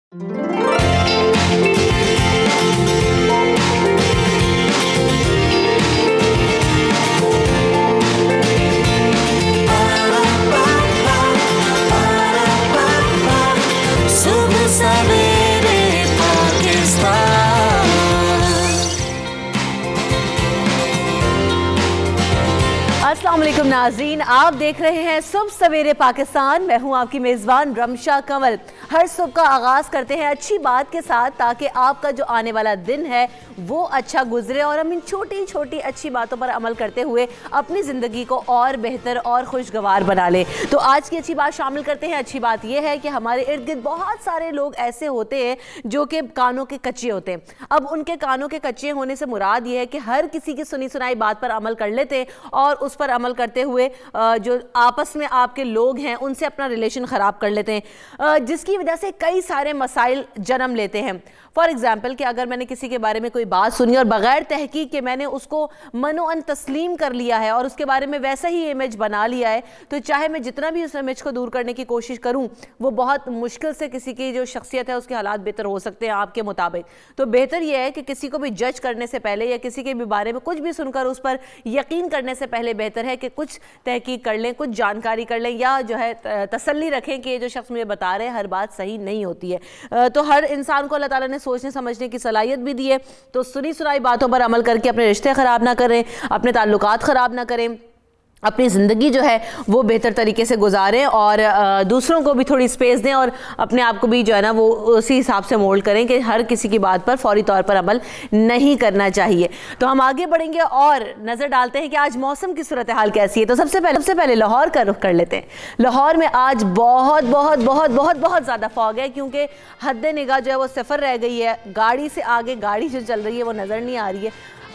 अस्सलाम वालेकुम नाज़रीन, आप देख रहे हैं सुबह सवेरे पाकिस्तान। मैं हूं आपकी मेज़बान रमशा कंवल। हर सुबह का आगाज़ करते हैं अच्छी बात के साथ, ताकि आपका जो आने वाला दिन है वो अच्छा गुजरे और हम इन छोटी छोटी अच्छी बातों पर अमल करते हुए अपनी ज़िंदगी को और बेहतर और खुशगवार बना लें। तो आज की अच्छी बात शामिल करते हैं। अच्छी बात यह है कि हमारे इर्द गिर्द बहुत सारे लोग ऐसे होते हैं जो कि कानों के कच्चे होते हैं। अब उनके कानों के कच्चे होने से मुराद ये है कि हर किसी की सुनी सुनाई बात पर अमल कर लेते हैं और उस पर अमल करते हुए जो आपस में आपके लोग हैं उनसे अपना रिलेशन ख़राब कर लेते हैं, जिसकी वजह से कई सारे मसाइल जन्म लेते हैं। फॉर एग्जाम्पल कि अगर मैंने किसी के बारे में कोई बात सुनी और बग़ैर तहकीक के मैंने उसको मनो-अन तस्लीम कर लिया है और उसके बारे में वैसा ही इमेज बना लिया है, तो चाहे मैं जितना भी उस इमेज को दूर करने की कोशिश करूं, वो बहुत मुश्किल से किसी की जो शख्सियत है उसके हालात बेहतर हो सकते हैं आपके मुताबिक। तो बेहतर यह है कि किसी को भी जज करने से पहले या किसी के भी बारे में कुछ भी सुनकर उस पर यकीन करने से पहले बेहतर है कि कुछ तहकीक कर लें, कुछ जानकारी कर लें, या जो है तसल्ली रखें कि ये जो शख्स मुझे बता रहे हैं हर बात सही नहीं होती है। तो हर इंसान को अल्लाह ताला ने सोचने समझने की सलाहियत भी दी है, तो सुनी सुनाई बातों पर अमल करके अपने रिश्ते ख़राब ना करें, अपने ताल्लुकात ख़राब ना करें, अपनी ज़िंदगी जो है वो बेहतर तरीके से गुजारें और दूसरों को भी थोड़ी स्पेस दें और अपने आप को भी जो है ना वो उसी हिसाब से मोल्ड करें कि हर किसी की बात पर फौरी तौर पर अमल नहीं करना चाहिए। तो हम आगे बढ़ेंगे और नज़र डालते हैं कि आज मौसम की सूरत हाल कैसी है। तो सबसे पहले लाहौर का रुख कर लेते हैं। लाहौर में आज बहुत बहुत बहुत बहुत बहुत ज़्यादा फॉग है, क्योंकि हद निगाह जो है वो सिफर रह गई है। गाड़ी से आगे गाड़ी जो चल रही है वो नज़र नहीं आ रही है,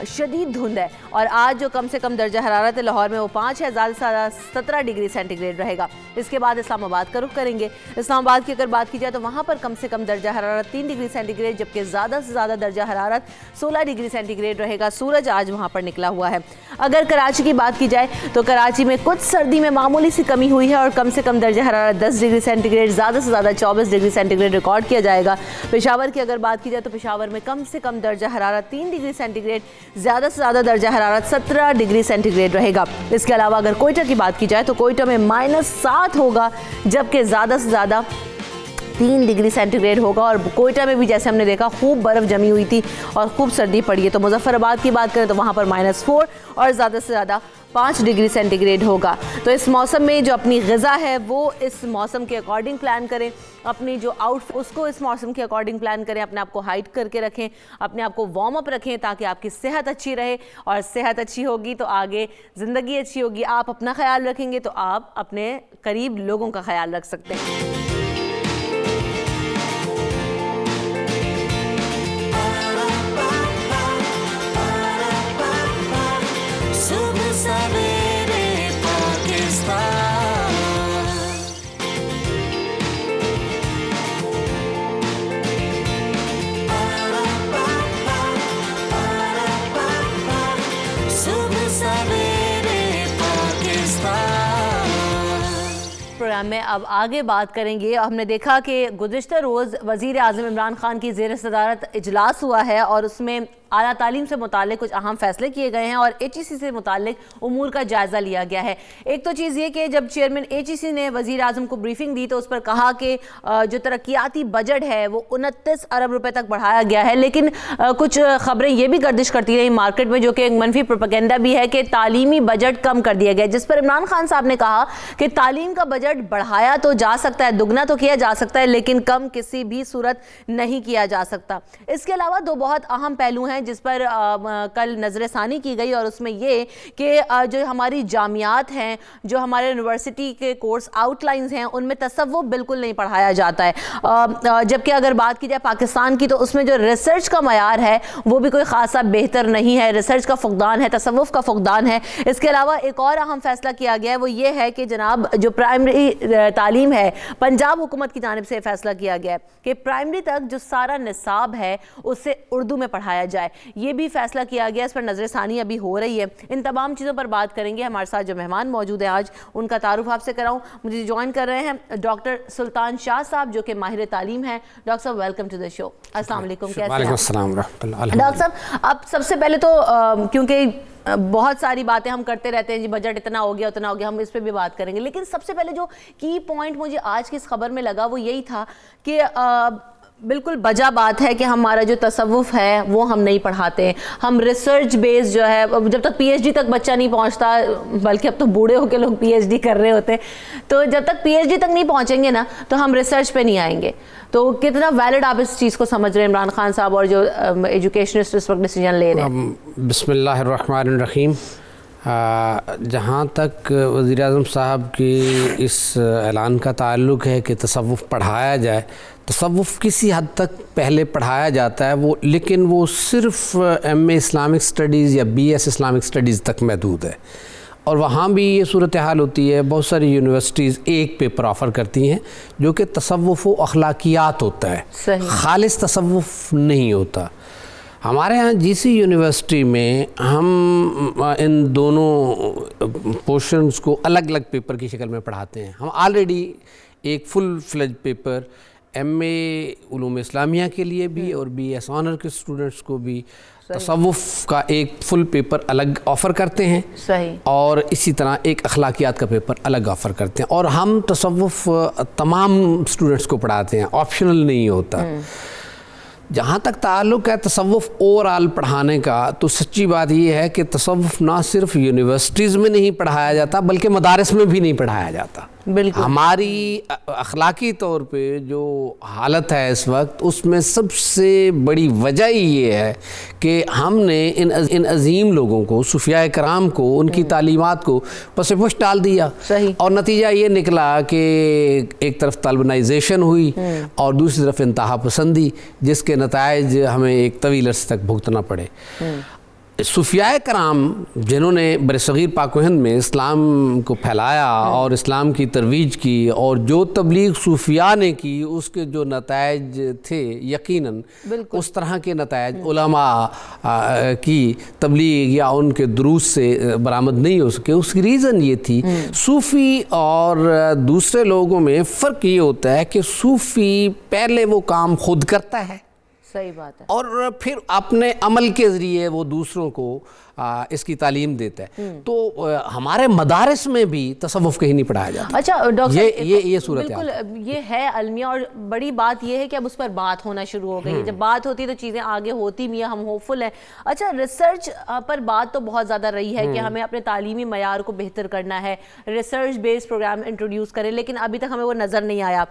शदीद धुंध है। और आज जो कम से कम दर्जा हरारत है लाहौर में वो 5 है, ज़्यादा से ज़्यादा 17 डिग्री सेंटीग्रेड रहेगा। इसके बाद इस्लामाबाद का रुख करेंगे। इस्लामाबाद की अगर बात की जाए तो वहाँ पर कम से कम दर्जा हरारत 3 डिग्री सेंटीग्रेड, जबकि ज़्यादा से ज़्यादा दर्जा हरारत 16 डिग्री सेंटीग्रेड रहेगा। सूरज आज वहाँ पर निकला हुआ है। अगर कराची की बात की जाए तो कराची में कुछ सर्दी में मामूली सी कमी हुई है और कम से कम दर्जा हरारत 10 डिग्री सेंटीग्रेड, ज़्यादा से ज़्यादा 24 डिग्री सेंटीग्रेड रिकॉर्ड किया जाएगा। पेशावर की अगर बात की जाए तो पेशावर में कम से कम दर्जा हरारत 3 डिग्री सेंटीग्रेड, ज़्यादा से ज़्यादा दर्जा हरारत 17 डिग्री सेंटीग्रेड रहेगा। इसके अलावा अगर कोयटा की बात की जाए तो कोयटा में -7 होगा, जबकि ज़्यादा से ज़्यादा 3 डिग्री सेंटीग्रेड होगा। और कोयटा में भी जैसे हमने देखा खूब बर्फ़ जमी हुई थी और खूब सर्दी पड़ी है। तो मुजफ्फराबाद की बात करें तो वहाँ पर -4 और ज़्यादा से ज़्यादा 5 डिग्री सेंटीग्रेड होगा। तो इस मौसम में जो अपनी ग़िज़ा है वो इस मौसम के अकॉर्डिंग प्लान करें, अपनी जो आउटफिट उसको इस मौसम के अकॉर्डिंग प्लान करें, अपने आप को हाइट करके रखें, अपने आप को वार्म अप रखें, ताकि आपकी सेहत अच्छी रहे। और सेहत अच्छी होगी तो आगे ज़िंदगी अच्छी होगी। आप अपना ख्याल रखेंगे तो आप अपने करीब लोगों का ख्याल रख सकते हैं। प्रोग्राम में अब आगे बात करेंगे। हमने देखा कि गुज़िश्ता रोज़ वज़ीर आज़म इमरान खान की ज़ेर सदारत इजलास हुआ है और उसमें आला तालीम से मुतालिक कुछ अहम फैसले किए गए हैं और HEC से मुतालिक उमूर का जायज़ा लिया गया है। एक तो चीज़ ये कि जब चेयरमैन HEC ने वज़ीर आज़म को ब्रीफिंग दी तो उस पर कहा कि जो तरक्याती बजट है वो 29 अरब रुपए तक बढ़ाया गया है। लेकिन कुछ ख़बरें ये भी गर्दिश करती रही मार्केट में, जो कि एक मनफी प्रोपेगेंडा भी है कि तालीमी बजट कम कर दिया गया, जिस पर इमरान खान साहब ने कहा कि तालीम का बजट बढ़ाया तो जा सकता है, दुगना तो किया जा सकता है, लेकिन कम किसी भी सूरत नहीं किया जा सकता। इसके अलावा दो बहुत अहम पहलू हैं जिस पर कल नज़रसानी की गई और उसमें ये कि जो हमारी जामियात हैं, जो हमारे यूनिवर्सिटी के कोर्स आउटलाइंस हैं, उनमें तसव्वुफ़ बिल्कुल नहीं पढ़ाया जाता है। जबकि अगर बात की जाए पाकिस्तान की तो उसमें जो रिसर्च का मयार है वो भी कोई ख़ासा बेहतर नहीं है। रिसर्च का फुकदान है, तसव्वुफ़ का फुकदान है। इसके अलावा एक और अहम फैसला किया गया है वो ये है कि जनाब जो प्राइमरी तालीम है, पंजाब हुकूमत की जानिब से फैसला किया गया है कि प्राइमरी तक जो सारा निसाब है उससे उर्दू में पढ़ाया जाए। ये भी फैसला किया गया, इस पर नज़रसानी अभी हो रही है। इन तमाम चीज़ों पर बात करेंगे। हमारे साथ जो मेहमान मौजूद है आज, उनका तारुफ आपसे कराऊँ। मुझे ज्वाइन कर रहे हैं डॉक्टर सुल्तान शाह साहब, जो कि माहिर तालीम है। डॉक्टर साहब, वेलकम टू द शो। अस्सलाम वालेकुम, कैसे हैं? वालेकुम अस्सलाम रहमतुल्लाह। डॉक्टर साहब, अब सबसे पहले तो क्योंकि बहुत सारी बातें हम करते रहते हैं जी, बजट इतना हो गया उतना हो गया, हम इस पे भी बात करेंगे, लेकिन सबसे पहले जो की पॉइंट मुझे आज की इस खबर में लगा वो यही था कि बिल्कुल बजा बात है कि हमारा जो तसव्वुफ है वो हम नहीं पढ़ाते हैं। हम रिसर्च बेस्ड जो है, जब तक पीएचडी तक बच्चा नहीं पहुंचता, बल्कि अब तो बूढ़े होकर लोग पीएचडी कर रहे होते हैं, तो जब तक पीएचडी तक नहीं पहुंचेंगे ना तो हम रिसर्च पे नहीं आएंगे। तो कितना वैलिड आप इस चीज़ को समझ रहे हैं, इमरान खान साहब और जो एजुकेशनिस्ट इस वक्त डिसीजन ले रहे हैं? बिस्मिल्लाहिर्रहमानिर्रहीम। जहाँ तक वज़ीर-ए-आज़म साहब की इस ऐलान का ताल्लुक़ है कि तसव्वुफ़ पढ़ाया जाए, तसव्वुफ़ किसी हद तक पहले पढ़ाया जाता है वो, लेकिन वो सिर्फ़ एमए इस्लामिक स्टडीज़ या बीएस इस्लामिक स्टडीज़ तक महदूद है। और वहाँ भी ये सूरत हाल होती है, बहुत सारी यूनिवर्सिटीज़ एक पेपर ऑफ़र करती हैं जो कि तसव्वुफ़ व अखलाकियात होता है, खालिस तसव्वुफ़ नहीं होता। हमारे यहाँ जीसी यूनिवर्सिटी में हम इन दोनों पोर्शंस को अलग अलग पेपर की शक्ल में पढ़ाते हैं। हम ऑलरेडी एक full fledge paper MA Uloom Islamia के लिए भी और बीएस ऑनर के स्टूडेंट्स को भी तसव्वुफ़ का एक फुल पेपर अलग ऑफ़र करते हैं। सही। और इसी तरह एक अखलाकियात का पेपर अलग ऑफ़र करते हैं। और हम तसव्वुफ़ तमाम स्टूडेंट्स को पढ़ाते हैं, ऑप्शनल नहीं होता। जहाँ तक ताल्लुक़ है तसव्वुफ़ ओवरऑल पढ़ाने का, तो सच्ची बात ये है कि तसव्वुफ़ ना सिर्फ यूनिवर्सिटीज़ में नहीं पढ़ाया जाता बल्कि मदारिस में भी नहीं पढ़ाया जाता। बिल्कुल। हमारी अखलाकी तौर पे जो हालत है इस वक्त, उसमें सबसे बड़ी वजह ये है कि हमने इन अजीम लोगों को, सूफिया कराम को, उनकी तालीमात को पस-ए-पुश डाल दिया। सही। और नतीजा ये निकला कि एक तरफ तलबनाइजेशन हुई और दूसरी तरफ इंतहा पसंदी, जिसके नताइज हमें एक तवील अर्से तक भुगतना पड़े। सूफिया कराम जिन्होंने बरसग़ीर पाक व हिंद में इस्लाम को फैलाया और इस्लाम की तरवीज की, और जो तबलीग सूफिया ने की उसके जो नताइज थे, यकीनन उस तरह के नताइज उलमा की तबलीग या उनके दुरूस से बरामद नहीं हो सके। उसकी रीज़न ये थी, सूफ़ी और दूसरे लोगों में फ़र्क ये होता है कि सूफ़ी पहले वो काम खुद करता है, सही बात है, और फिर अपने अमल के ज़रिए वो दूसरों को इसकी तालीम देता है। तो हमारे मदारिस में भी तसव्वुफ़ कहीं नहीं पढ़ाया जाता। अच्छा डॉक्टर, ये सूरत बिल्कुल ये है अलमिया, और बड़ी बात ये है कि अब उस पर बात होना शुरू हो गई है। जब बात होती है तो चीज़ें आगे होती भी हैं, हम होपफुल हैं। अच्छा, रिसर्च पर बात तो बहुत ज़्यादा रही है कि हमें अपने तालीमी मयार को बेहतर करना है, रिसर्च बेस्ड प्रोग्राम इंट्रोड्यूस करें, लेकिन अभी तक हमें वो नज़र नहीं आया।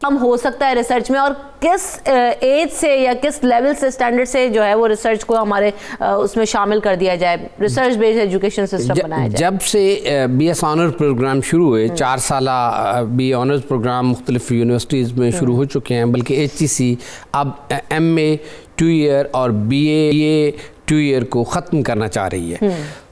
कम हो सकता है रिसर्च में, और किस एज से या किस लेवल से, स्टैंडर्ड से जो है वो रिसर्च को हमारे उसमें शामिल कर दिया जाए, रिसर्च बेस्ड एजुकेशन सिस्टम बनाया जाए? जब से बीएस ऑनर प्रोग्राम शुरू हुए, 4 साला बी ऑनर्स प्रोग्राम मुख्तलिफ यूनिवर्सिटीज़ में शुरू हो चुके हैं, बल्कि HEC अब MA 2 ईयर और BA 2 ईयर को ख़त्म करना चाह रही है।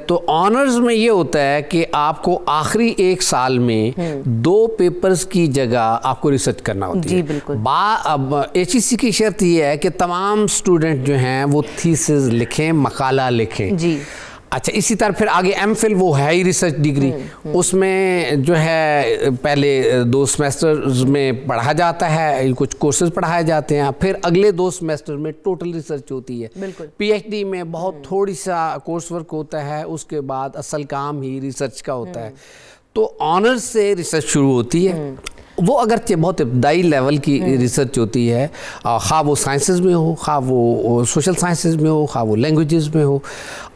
तो ऑनर्स में ये होता है कि आपको आखिरी 1 साल में 2 पेपर्स की जगह आपको रिसर्च करना होती है। जी बिल्कुल। अब HEC की शर्त ये है कि तमाम स्टूडेंट जो हैं वो थीसिस लिखें, मकाला लिखें। जी। अच्छा, इसी तरह फिर आगे MPhil वो है ही रिसर्च डिग्री, उसमें जो है पहले 2 सेमेस्टर्स में पढ़ा जाता है, कुछ कोर्सेज पढ़ाए जाते हैं, फिर अगले 2 सेमेस्टर में टोटल रिसर्च होती है। PhD में बहुत थोड़ी सा कोर्स वर्क होता है, उसके बाद असल काम ही रिसर्च का होता है। तो ऑनर्स से रिसर्च शुरू होती है, वो अगरचे बहुत इब्तदाई लेवल की रिसर्च होती है, खा वो साइंसेस में हो, खा वो सोशल साइंसेस में हो, खा वो लैंग्वेजेस में हो।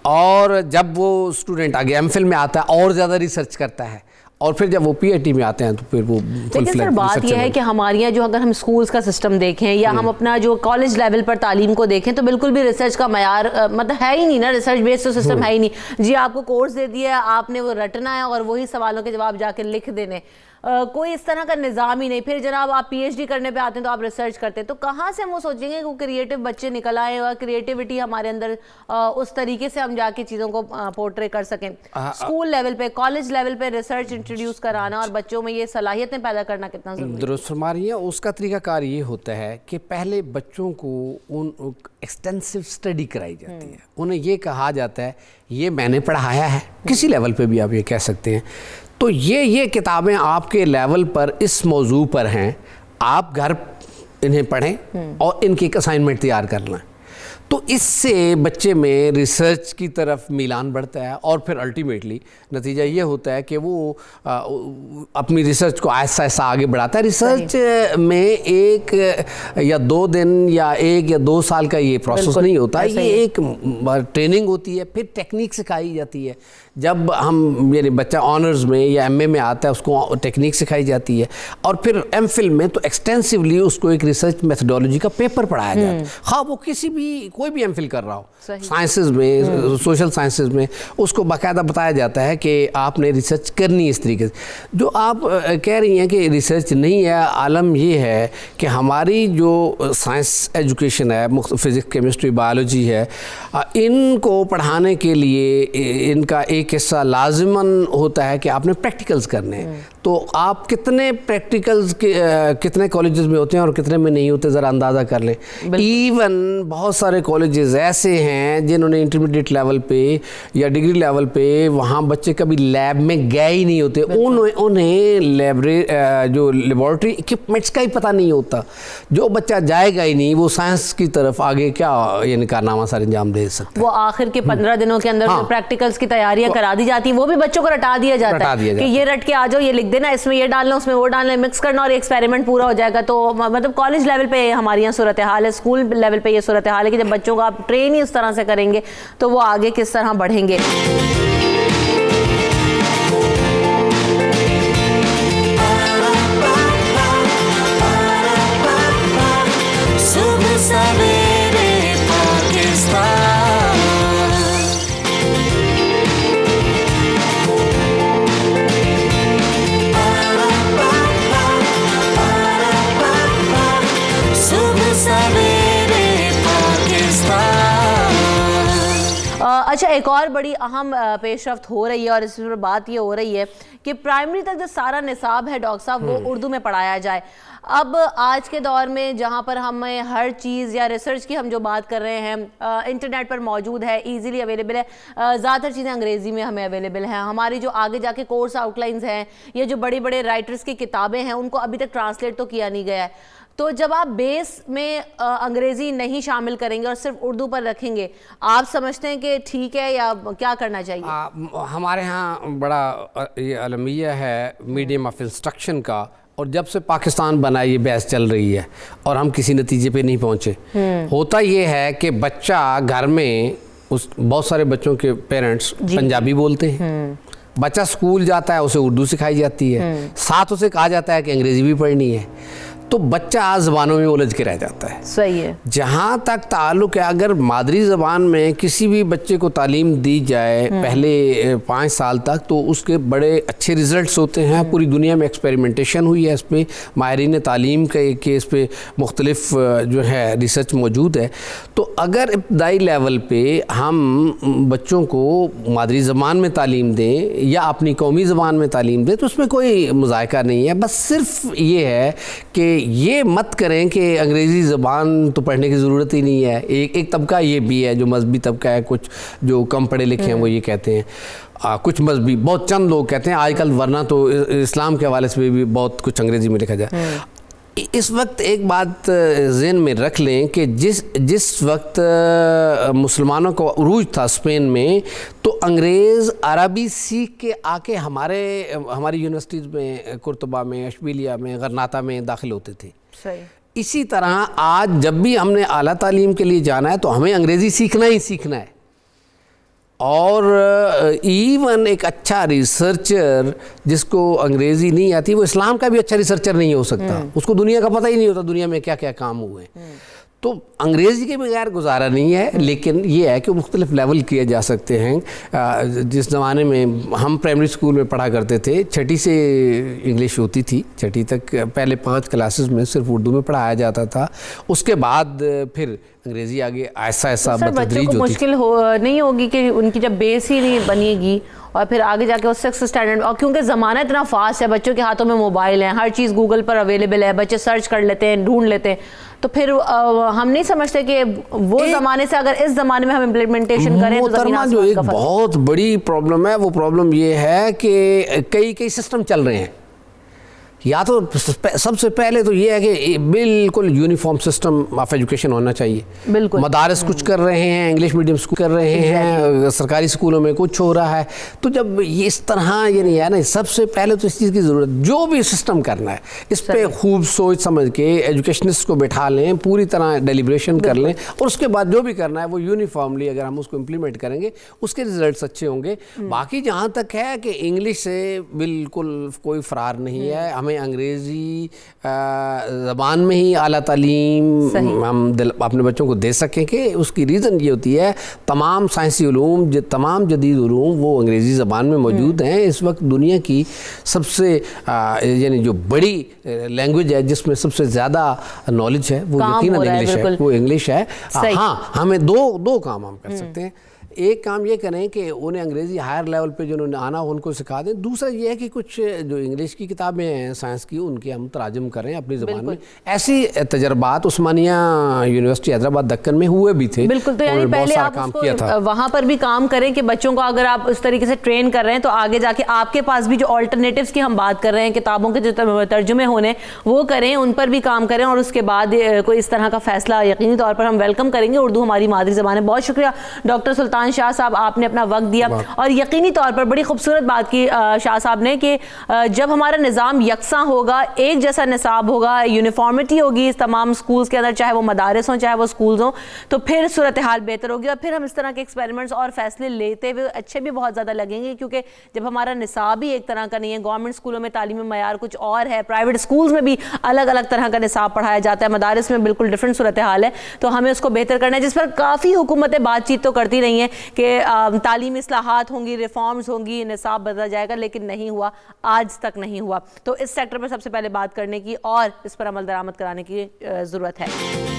और जब वो स्टूडेंट आगे MPhil में आता है और ज़्यादा रिसर्च करता है, और फिर जब वो PhD में आते हैं तो फिर वो लेकिन सर बात यह है कि हमारे यहाँ जो अगर हम स्कूल्स का सिस्टम देखें या हम अपना जो कॉलेज लेवल पर तालीम को देखें, तो बिल्कुल भी रिसर्च का मयार मतलब है ही नहीं ना, रिसर्च बेस्ड तो सिस्टम है ही नहीं। जी, आपको कोर्स दे दिया, आपने वो रटना है और वही सवालों के जवाब जाके लिख देने। कोई इस तरह का निज़ाम ही नहीं। फिर जनाब आप पीएचडी करने पे आते हैं तो आप रिसर्च करते हैं, तो कहाँ से हम वो सोचेंगे कि वो क्रिएटिव बच्चे निकल आए और क्रिएटिविटी हमारे अंदर उस तरीके से हम जाके चीज़ों को पोर्ट्रे कर सकें। स्कूल लेवल पे, कॉलेज लेवल पे रिसर्च इंट्रोड्यूस कराना और बच्चों में ये सलाहियतें पैदा करना कितना ज़रूरी है? दुरुस्त फरमा रही है। उसका तरीकाकार ये होता है कि पहले बच्चों को उन एक्सटेंसिव स्टडी कराई जाती है। उन्हें ये कहा जाता है ये मैंने पढ़ाया है, किसी लेवल पे भी आप ये कह सकते हैं, तो ये किताबें आपके लेवल पर इस मौजू पर हैं, आप घर इन्हें पढ़ें और इनकी एक असाइनमेंट तैयार कर लें। तो इससे बच्चे में रिसर्च की तरफ मीलान बढ़ता है और फिर अल्टीमेटली नतीजा ये होता है कि वो अपनी रिसर्च को ऐसा ऐसा आगे बढ़ाता है। रिसर्च में 1 या 2 दिन या 1 या 2 साल का ये प्रोसेस नहीं होता, ये एक ट्रेनिंग होती है, फिर टेक्निक सिखाई जाती है। जब हम यानी बच्चा ऑनर्स में या एमए में आता है उसको टेक्निक सिखाई जाती है और फिर एमफिल में तो एक्सटेंसिवली उसको एक रिसर्च मेथडोलॉजी का पेपर पढ़ाया जाता है। हाँ, वो किसी भी कोई भी एमफिल कर रहा हो, साइंसेज में, सोशल साइंसेज में, उसको बाकायदा बताया जाता है कि आपने रिसर्च करनी है इस तरीके से। जो आप कह रही हैं कि रिसर्च नहीं है, आलम ये है कि हमारी जो साइंस एजुकेशन है, फिज़िक्स, केमिस्ट्री, बायोलॉजी है, इनको पढ़ाने के लिए इनका एक हिस्सा लाजिमन होता है कि आपने प्रैक्टिकल्स करने हैं। तो आप कितने प्रैक्टिकल्स कितने कॉलेजेस में होते हैं और कितने में नहीं होते, ज़रा अंदाज़ा कर लें। इवन बहुत सारे कॉलेजेस ऐसे हैं जिन्होंने इंटरमीडिएट लेवल पे या डिग्री लेवल पे वहाँ बच्चे कभी लैब में गए ही नहीं होते, उन्हें जो लेबॉरेटरी इक्विपमेंट्स का ही पता नहीं होता। जो बच्चा जाएगा ही नहीं, वो साइंस की तरफ आगे क्या यानी कारनामा सारे अंजाम दे सकता है। वो आखिर के 15 दिनों के अंदर प्रैक्टिकल्स की तैयारियां करा दी जाती, वो भी बच्चों को रटा दिया जाता है कि ये रट के आ जाओ, ये लिख देना, इसमें ये डालना, उसमें वो डालना, मिक्स करना और एक्सपेरिमेंट पूरा हो जाएगा। तो मतलब कॉलेज लेवल पे हमारी यहाँ सूरत हाल है, स्कूल लेवल पे ये सूरत हाल है कि जब बच्चों को आप ट्रेन ही इस तरह से करेंगे तो वो आगे किस तरह बढ़ेंगे। अच्छा, एक और बड़ी अहम पेशरफ्त हो रही है और इस पर बात ये हो रही है कि प्राइमरी तक जो सारा निसाब है डॉक्टर साहब वो उर्दू में पढ़ाया जाए। अब आज के दौर में जहाँ पर हमें हर चीज़ या रिसर्च की हम जो बात कर रहे हैं इंटरनेट पर मौजूद है, इजीली अवेलेबल है, ज़्यादातर चीज़ें अंग्रेज़ी में हमें अवेलेबल हैं। हमारी जो आगे जाके कोर्स आउटलाइंस हैं या जो बड़े बड़े राइटर्स की किताबें हैं उनको अभी तक ट्रांसलेट तो किया नहीं गया है। तो जब आप बेस में अंग्रेज़ी नहीं शामिल करेंगे और सिर्फ उर्दू पर रखेंगे, आप समझते हैं कि ठीक है या क्या करना चाहिए? हमारे यहाँ बड़ा ये अलमिया है मीडियम ऑफ इंस्ट्रक्शन का, और जब से पाकिस्तान बना ये बहस चल रही है और हम किसी नतीजे पे नहीं पहुँचे। होता ये है कि बच्चा घर में बहुत सारे बच्चों के पेरेंट्स पंजाबी बोलते हैं, बच्चा स्कूल जाता है उसे उर्दू सिखाई जाती है, साथ उसे कहा जाता है कि अंग्रेज़ी भी पढ़नी है, तो बच्चा ज़बानों में उलझ के रह जाता है। सही है। जहाँ तक ताल्लुक़ है, अगर मादरी ज़बान में किसी भी बच्चे को तालीम दी जाए पहले 5 साल तक, तो उसके बड़े अच्छे रिज़ल्ट्स होते हैं। पूरी दुनिया में एक्सपेरिमेंटेशन हुई है इस पर, माहिरीन तालीम के इस पर मुख्तलिफ जो है रिसर्च मौजूद है। तो अगर इब्तदाई लेवल पे हम बच्चों को मादरी ज़बान में तालीम दें या अपनी कौमी ज़बान में तालीम दें तो उसमें कोई मुज़ायका नहीं है। बस सिर्फ ये है कि ये मत करें कि अंग्रेज़ी ज़बान तो पढ़ने की ज़रूरत ही नहीं है। एक तबका ये भी है जो मजहबी तबका है, कुछ जो कम पढ़े लिखे हैं वो ये कहते हैं, कुछ मजहबी बहुत चंद लोग कहते हैं आजकल, वरना तो इस्लाम के हवाले से भी बहुत कुछ अंग्रेज़ी में लिखा जाए। इस वक्त एक बात ज़हन में रख लें कि जिस वक्त मुसलमानों का उरूज था स्पेन में, तो अंग्रेज़ अरबी सीख के आके हमारी यूनिवर्सिटीज़ में, कुर्तुबा में, अशबिलिया में, गरनाता में दाखिल होते थे। सही। इसी तरह आज जब भी हमने आला तालीम के लिए जाना है तो हमें अंग्रेज़ी सीखना ही सीखना है। और इवन एक अच्छा रिसर्चर जिसको अंग्रेज़ी नहीं आती वो इस्लाम का भी अच्छा रिसर्चर नहीं हो सकता, उसको दुनिया का पता ही नहीं होता दुनिया में क्या क्या काम हुए। तो अंग्रेज़ी के बगैर गुजारा नहीं है, लेकिन ये है कि मुख्तलिफ लेवल किए जा सकते हैं। जिस ज़माने में हम प्राइमरी स्कूल में पढ़ा करते थे, छठी से इंग्लिश होती थी, छठी तक पहले 5 क्लासेस में सिर्फ उर्दू में पढ़ाया जाता था, उसके बाद फिर अंग्रेज़ी आगे ऐसा ऐसा बच्चों को मुश्किल नहीं होगी कि उनकी जब बेस ही नहीं बनेगी और फिर आगे जाके वो 6th स्टैंडर्ड, और क्योंकि ज़माना इतना फास्ट है, बच्चों के हाथों में मोबाइल है, हर चीज़ गूगल पर अवेलेबल है, बच्चे सर्च कर लेते हैं, ढूंढ लेते हैं, तो फिर हम नहीं समझते कि वो ज़माने से अगर इस ज़माने में हम इम्प्लीमेंटेशन करें तो ज़मीन आसमान जो एक का फर्क। बहुत बड़ी प्रॉब्लम है, वो प्रॉब्लम ये है कि कई सिस्टम चल रहे हैं। या तो सबसे पहले तो ये है कि बिल्कुल यूनिफॉर्म सिस्टम ऑफ एजुकेशन होना चाहिए। बिल्कुल मदारस कुछ कर रहे हैं, इंग्लिश मीडियम स्कूल कर रहे हैं, सरकारी स्कूलों में कुछ हो रहा है। तो जब ये इस तरह ये नहीं है ना, सबसे पहले तो इस चीज़ की ज़रूरत, जो भी सिस्टम करना है इस पर खूब सोच समझ के एजुकेशनिस्ट को बैठा लें, पूरी तरह डेलिब्रेशन कर लें, और उसके बाद जो भी करना है वो यूनिफॉर्मली अगर हम उसको इम्प्लीमेंट करेंगे उसके रिजल्ट्स अच्छे होंगे। बाकी जहाँ तक है कि इंग्लिश से बिल्कुल कोई फरार नहीं है, हमें अंग्रेज़ी ज़बान में ही आला तालीम हम अपने बच्चों को दे सकें कि उसकी रीज़न ये होती है तमाम साइंसी उलूम, तमाम जदीद उलूम वो अंग्रेज़ी ज़बान में मौजूद हैं। इस वक्त दुनिया की सबसे यानी जो बड़ी लैंग्वेज है जिसमें सबसे ज़्यादा नॉलेज है वो यकीनन इंग्लिश है, वो इंग्लिश है। हाँ, हमें दो काम हम कर सकते हैं। एक काम ये करें कि उन्हें अंग्रेज़ी हायर लेवल पे जिन्होंने आना हो उनको सिखा दें। दूसरा ये है कि कुछ जो इंग्लिश की किताबें हैं साइंस की, उनके हम तराजम करें अपनी ज़बान में। ऐसी तजर्बात उस्मानिया यूनिवर्सिटी हैदराबाद दक्कन में हुए भी थे। बिल्कुल, तो यानी पहले आप काम किया था, वहाँ पर भी काम करें कि बच्चों को अगर आप उस तरीके से ट्रेन कर रहे हैं तो आगे जाके आपके पास भी जो ऑल्टरनेटिव्स की हम बात कर रहे हैं, किताबों के जो तर्जुमे होने वो करें, उन पर भी काम करें, और उसके बाद कोई इस तरह का फैसला यकीनी तौर पर हम वेलकम करेंगे। उर्दू हमारी मादरी ज़बान है। बहुत शुक्रिया डॉक्टर सुल्तान शाह साहब, आपने अपना वक्त दिया, और यकीनी तौर पर बड़ी खूबसूरत बात की शाह साहब ने कि जब हमारा निज़ाम यकसा होगा, एक जैसा निसाब होगा, यूनिफॉर्मिटी होगी इस तमाम स्कूल्स के अंदर, चाहे वो मदारिस हों चाहे वो स्कूल्स हों, तो फिर सूरत हाल बेहतर होगी और फिर हम इस तरह के एक्सपेरिमेंट्स और फैसले लेते हुए अच्छे भी बहुत ज़्यादा लगेंगे। क्योंकि जब हमारा निसाब ही एक तरह का नहीं है, गवर्नमेंट स्कूलों में तालीमी मयार कुछ और है, प्राइवेट स्कूल्स में भी अलग अलग तरह का निसाब पढ़ाया जाता है, मदारिस में बिल्कुल डिफरेंट सूरत हाल है, तो हमें उसको बेहतर करना है, जिस पर काफ़ी हुकूमतें बातचीत तो करती रही हैं कि तालीमी इस्लाहात होंगी, रिफॉर्म्स होंगी, निसाब बदला जाएगा, लेकिन नहीं हुआ, आज तक नहीं हुआ। तो इस सेक्टर पर सबसे पहले बात करने की और इस पर अमल दरामद कराने की ज़रूरत है।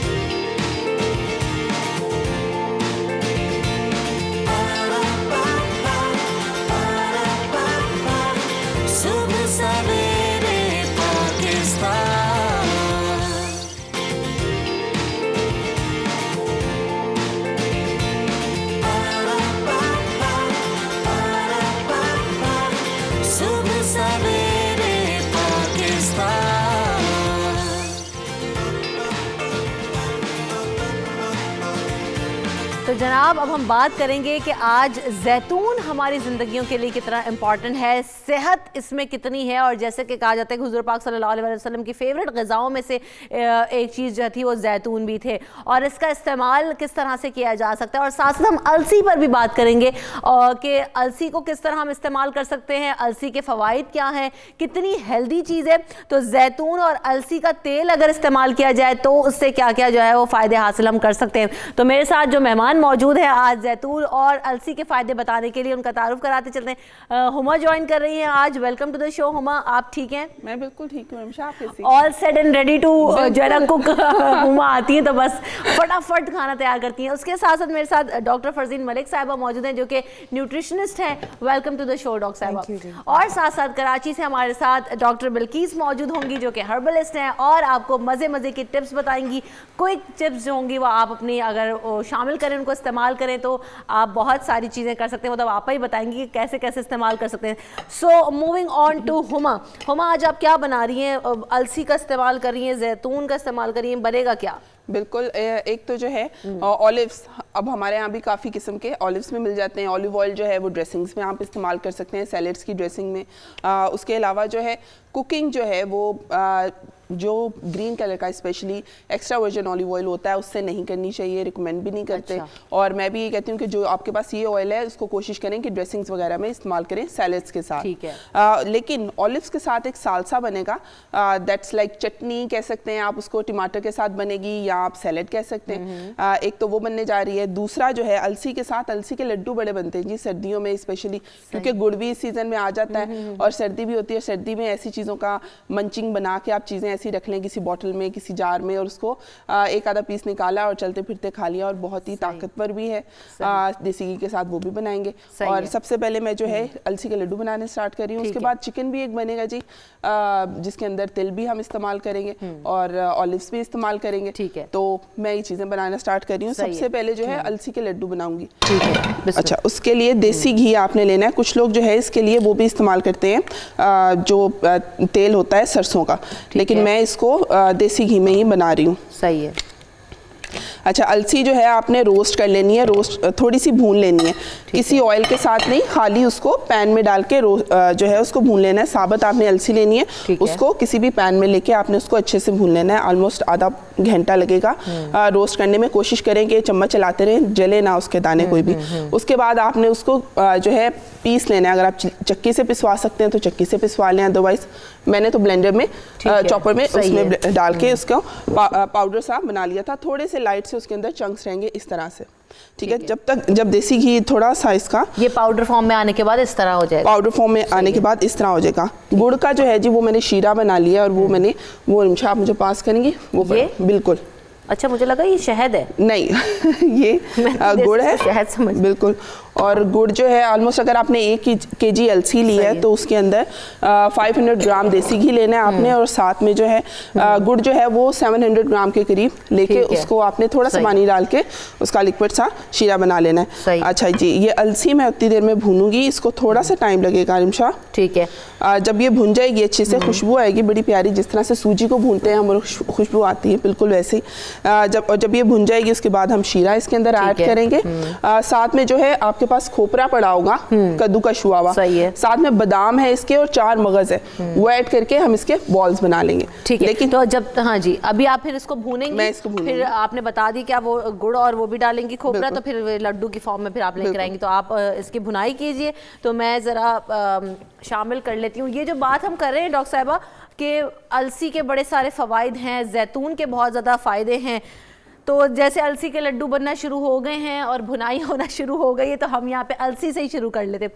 तो जनाब, अब हम बात करेंगे कि आज जैतून हमारी ज़िंदगियों के लिए कितना इम्पॉर्टेंट है, सेहत इसमें कितनी है, और जैसे कि कहा जाता है कि हुज़ूर पाक सल्लल्लाहु अलैहि वसल्लम की फ़ेवरेट ग़िज़ाओं में से एक चीज़ जो थी वो जैतून भी थे, और इसका इस्तेमाल किस तरह से किया जा सकता है। और साथ साथ हम अलसी पर भी बात करेंगे कि अलसी को किस तरह हम इस्तेमाल कर सकते हैं, अलसी के फ़वाइद क्या हैं, कितनी हेल्दी चीज़ है। तो जैतून और अलसी का तेल अगर इस्तेमाल किया जाए तो उससे क्या क्या जो है वो फ़ायदे हासिल हम कर सकते हैं। तो मेरे साथ जो मेहमान मौजूद है आज जैतून और अलसी के फायदे बताने के लिए, उनका तारुफ कराते चलते हैं। हुमा ज्वाइन कर रही हैं आज। Welcome to the show Huma, आप ठीक हैं? मैं बिल्कुल ठीक हूँ। All set and ready to जो है ना कुक। हुमा आती हैं तो बस फटाफट खाना तैयार करती हैं। उसके साथ साथ मेरे साथ डॉक्टर फरजीन मलिक साहिबा मौजूद हैं जो कि न्यूट्रिशनिस्ट हैं। Welcome to the show doctor साहिबा। और साथ साथ कराची से हमारे साथ डॉक्टर बिल्किस मौजूद होंगी जो कि हर्बलिस्ट हैं और आपको मज़े मज़े की टिप्स बताएंगी। क्विक टिप्स जो होंगी वो आप अपनी अगर शामिल करें, उनको इस्तेमाल करें तो आप बहुत सारी चीज़ें कर सकते हैं। मतलब आप ही बताएंगी कि कैसे कैसे इस्तेमाल कर सकते हैं। So moving on to Huma. Huma, आज आप क्या बना रही हैं? अलसी का इस्तेमाल कर रही हैं, जैतून का इस्तेमाल कर रही हैं, बनेगा क्या? बिल्कुल, एक तो जो है ऑलिव्स, अब हमारे यहाँ भी काफ़ी किस्म के ऑलिव्स में मिल जाते हैं। ऑलिव ऑयल जो है वो ड्रेसिंग्स में आप इस्तेमाल कर सकते हैं, सैलेड्स की ड्रेसिंग में। उसके अलावा जो है कुकिंग जो है वो जो ग्रीन कलर का specially extra virgin olive oil होता है उससे नहीं करनी चाहिए, रिकमेंड भी नहीं करते। अच्छा। और मैं भी ये कहती हूँ कि जो आपके पास ये ऑयल है उसको कोशिश करें कि ड्रेसिंग्स वगैरह में इस्तेमाल करें सैलेड्स के साथ। ठीक है। लेकिन ऑलिव्स के साथ एक सालसा बनेगा, दैट्स लाइक चटनी कह सकते हैं आप उसको, टमाटर के साथ बनेगी या आप सैलेड कह सकते हैं। एक तो वो बनने जा रही है। दूसरा जो है अलसी के साथ, अलसी के लड्डू बड़े बनते हैं जी सर्दियों में स्पेशली, क्योंकि गुड़ भी इस सीजन में आ जाता है और सर्दी भी होती है। सर्दी में ऐसी चीज़ों का मंचिंग बना के आप चीज़ें ऐसी रख लें किसी बॉटल में, किसी जार में, और उसको एक आधा पीस निकाला और चलते फिरते खा लिया, और बहुत ही ताकतवर भी है। देसी घी के साथ वो भी बनाएंगे। और सबसे पहले मैं जो है अलसी के लड्डू बनाने स्टार्ट कर रही हूँ। उसके बाद चिकन भी एक बनेगा जी, जिसके अंदर तिल भी हम इस्तेमाल करेंगे और ऑलिव्स भी इस्तेमाल करेंगे। ठीक है। तो मैं ये चीज़ें बनाना स्टार्ट कर रही हूँ। सबसे पहले जो है अलसी के लड्डू बनाऊंगी। ठीक है। अच्छा, उसके लिए देसी घी आपने लेना है। कुछ लोग जो है इसके लिए वो भी इस्तेमाल करते हैं जो तेल होता है सरसों का, लेकिन मैं इसको देसी घी में ही बना रही हूँ। सही है। अच्छा, अलसी जो है आपने रोस्ट कर लेनी है, रोस्ट थोड़ी सी भून लेनी है, किसी ऑयल के साथ नहीं, खाली उसको पैन में डाल के जो है उसको भून लेना है। साबुत आपने अलसी लेनी है, उसको किसी भी पैन में लेके आपने उसको अच्छे से भून लेना है। ऑलमोस्ट आधा घंटा लगेगा रोस्ट करने में। कोशिश करें कि चम्मच चलाते रहें, जले ना उसके दाने कोई भी। उसके बाद आपने उसको जो है पीस लेना है। अगर आप चक्की से पिसवा सकते हैं तो चक्की से पिसवा लें, अदरवाइज मैंने तो ब्लेंडर में चॉपर में उसमें डाल के उसको पाउडर सा बना लिया था। थोड़े से लाइट से उसके अंदर चंक्स रहेंगे इस तरह से। ठीक है। जब देसी घी थोड़ा सा इसका ये पाउडर फॉर्म में आने के बाद इस तरह हो जाएगा। पाउडर फॉर्म में आने के बाद इस तरह हो जाएगा। गुड़ का जो है जी वो मैंने शीरा बना लिया, और वो मैंने वो निमिषा आप मुझे पास करेंगी वो बिल्कुल। अच्छा, मुझे लगा ये शहद है। नहीं ये गुड़ है, शहद समझ। बिल्कुल। और गुड़ जो है ऑलमोस्ट अगर आपने 1 kg अलसी ली है तो उसके अंदर 500 ग्राम देसी घी लेना है आपने, और साथ में जो है गुड़ जो है वो 700 ग्राम के करीब लेके उसको आपने थोड़ा सा पानी डाल के उसका लिक्विड सा शीरा बना लेना है। अच्छा जी, ये अलसी मैं उतनी देर में भूनूंगी, इसको थोड़ा सा टाइम लगेगा रिमशा। ठीक है। जब ये भुन जाएगी अच्छे से, खुशबू आएगी बड़ी प्यारी, जिस तरह से सूजी को भूनते हैं हम खुशबू आती है, बिल्कुल वैसे ही। जब ये भुन जाएगी उसके बाद हम शीरा इसके अंदर ऐड करेंगे। साथ में जो है आपके पास खोपरा पड़ा होगा कद्दूकस हुआ हुआ, साथ में बादाम है इसके और 4 मगज है, वो ऐड करके हम इसके बॉल्स बना लेंगे। ठीक है। लेकिन तो जब हाँ जी, अभी आप फिर इसको भूनेंगे। मैं इसको भूनूंगी। फिर आपने बता दी क्या वो गुड़ और वो भी डालेंगी खोपरा, तो फिर लड्डू की फॉर्म में फिर आप लेकर आएंगे। तो आप इसकी भुनाई कीजिए, तो मैं ज़रा शामिल कर लेती हूँ। ये जो बात हम कर रहे हैं डॉक्टर साहिबा कि अलसी के बड़े सारे फ़वाइद हैं, जैतून के बहुत ज़्यादा फ़ायदे हैं, तो जैसे अलसी के लड्डू बनना शुरू हो गए हैं और भुनाई होना शुरू हो गई है, तो हम यहाँ पे अलसी से ही शुरू कर लेते हैं।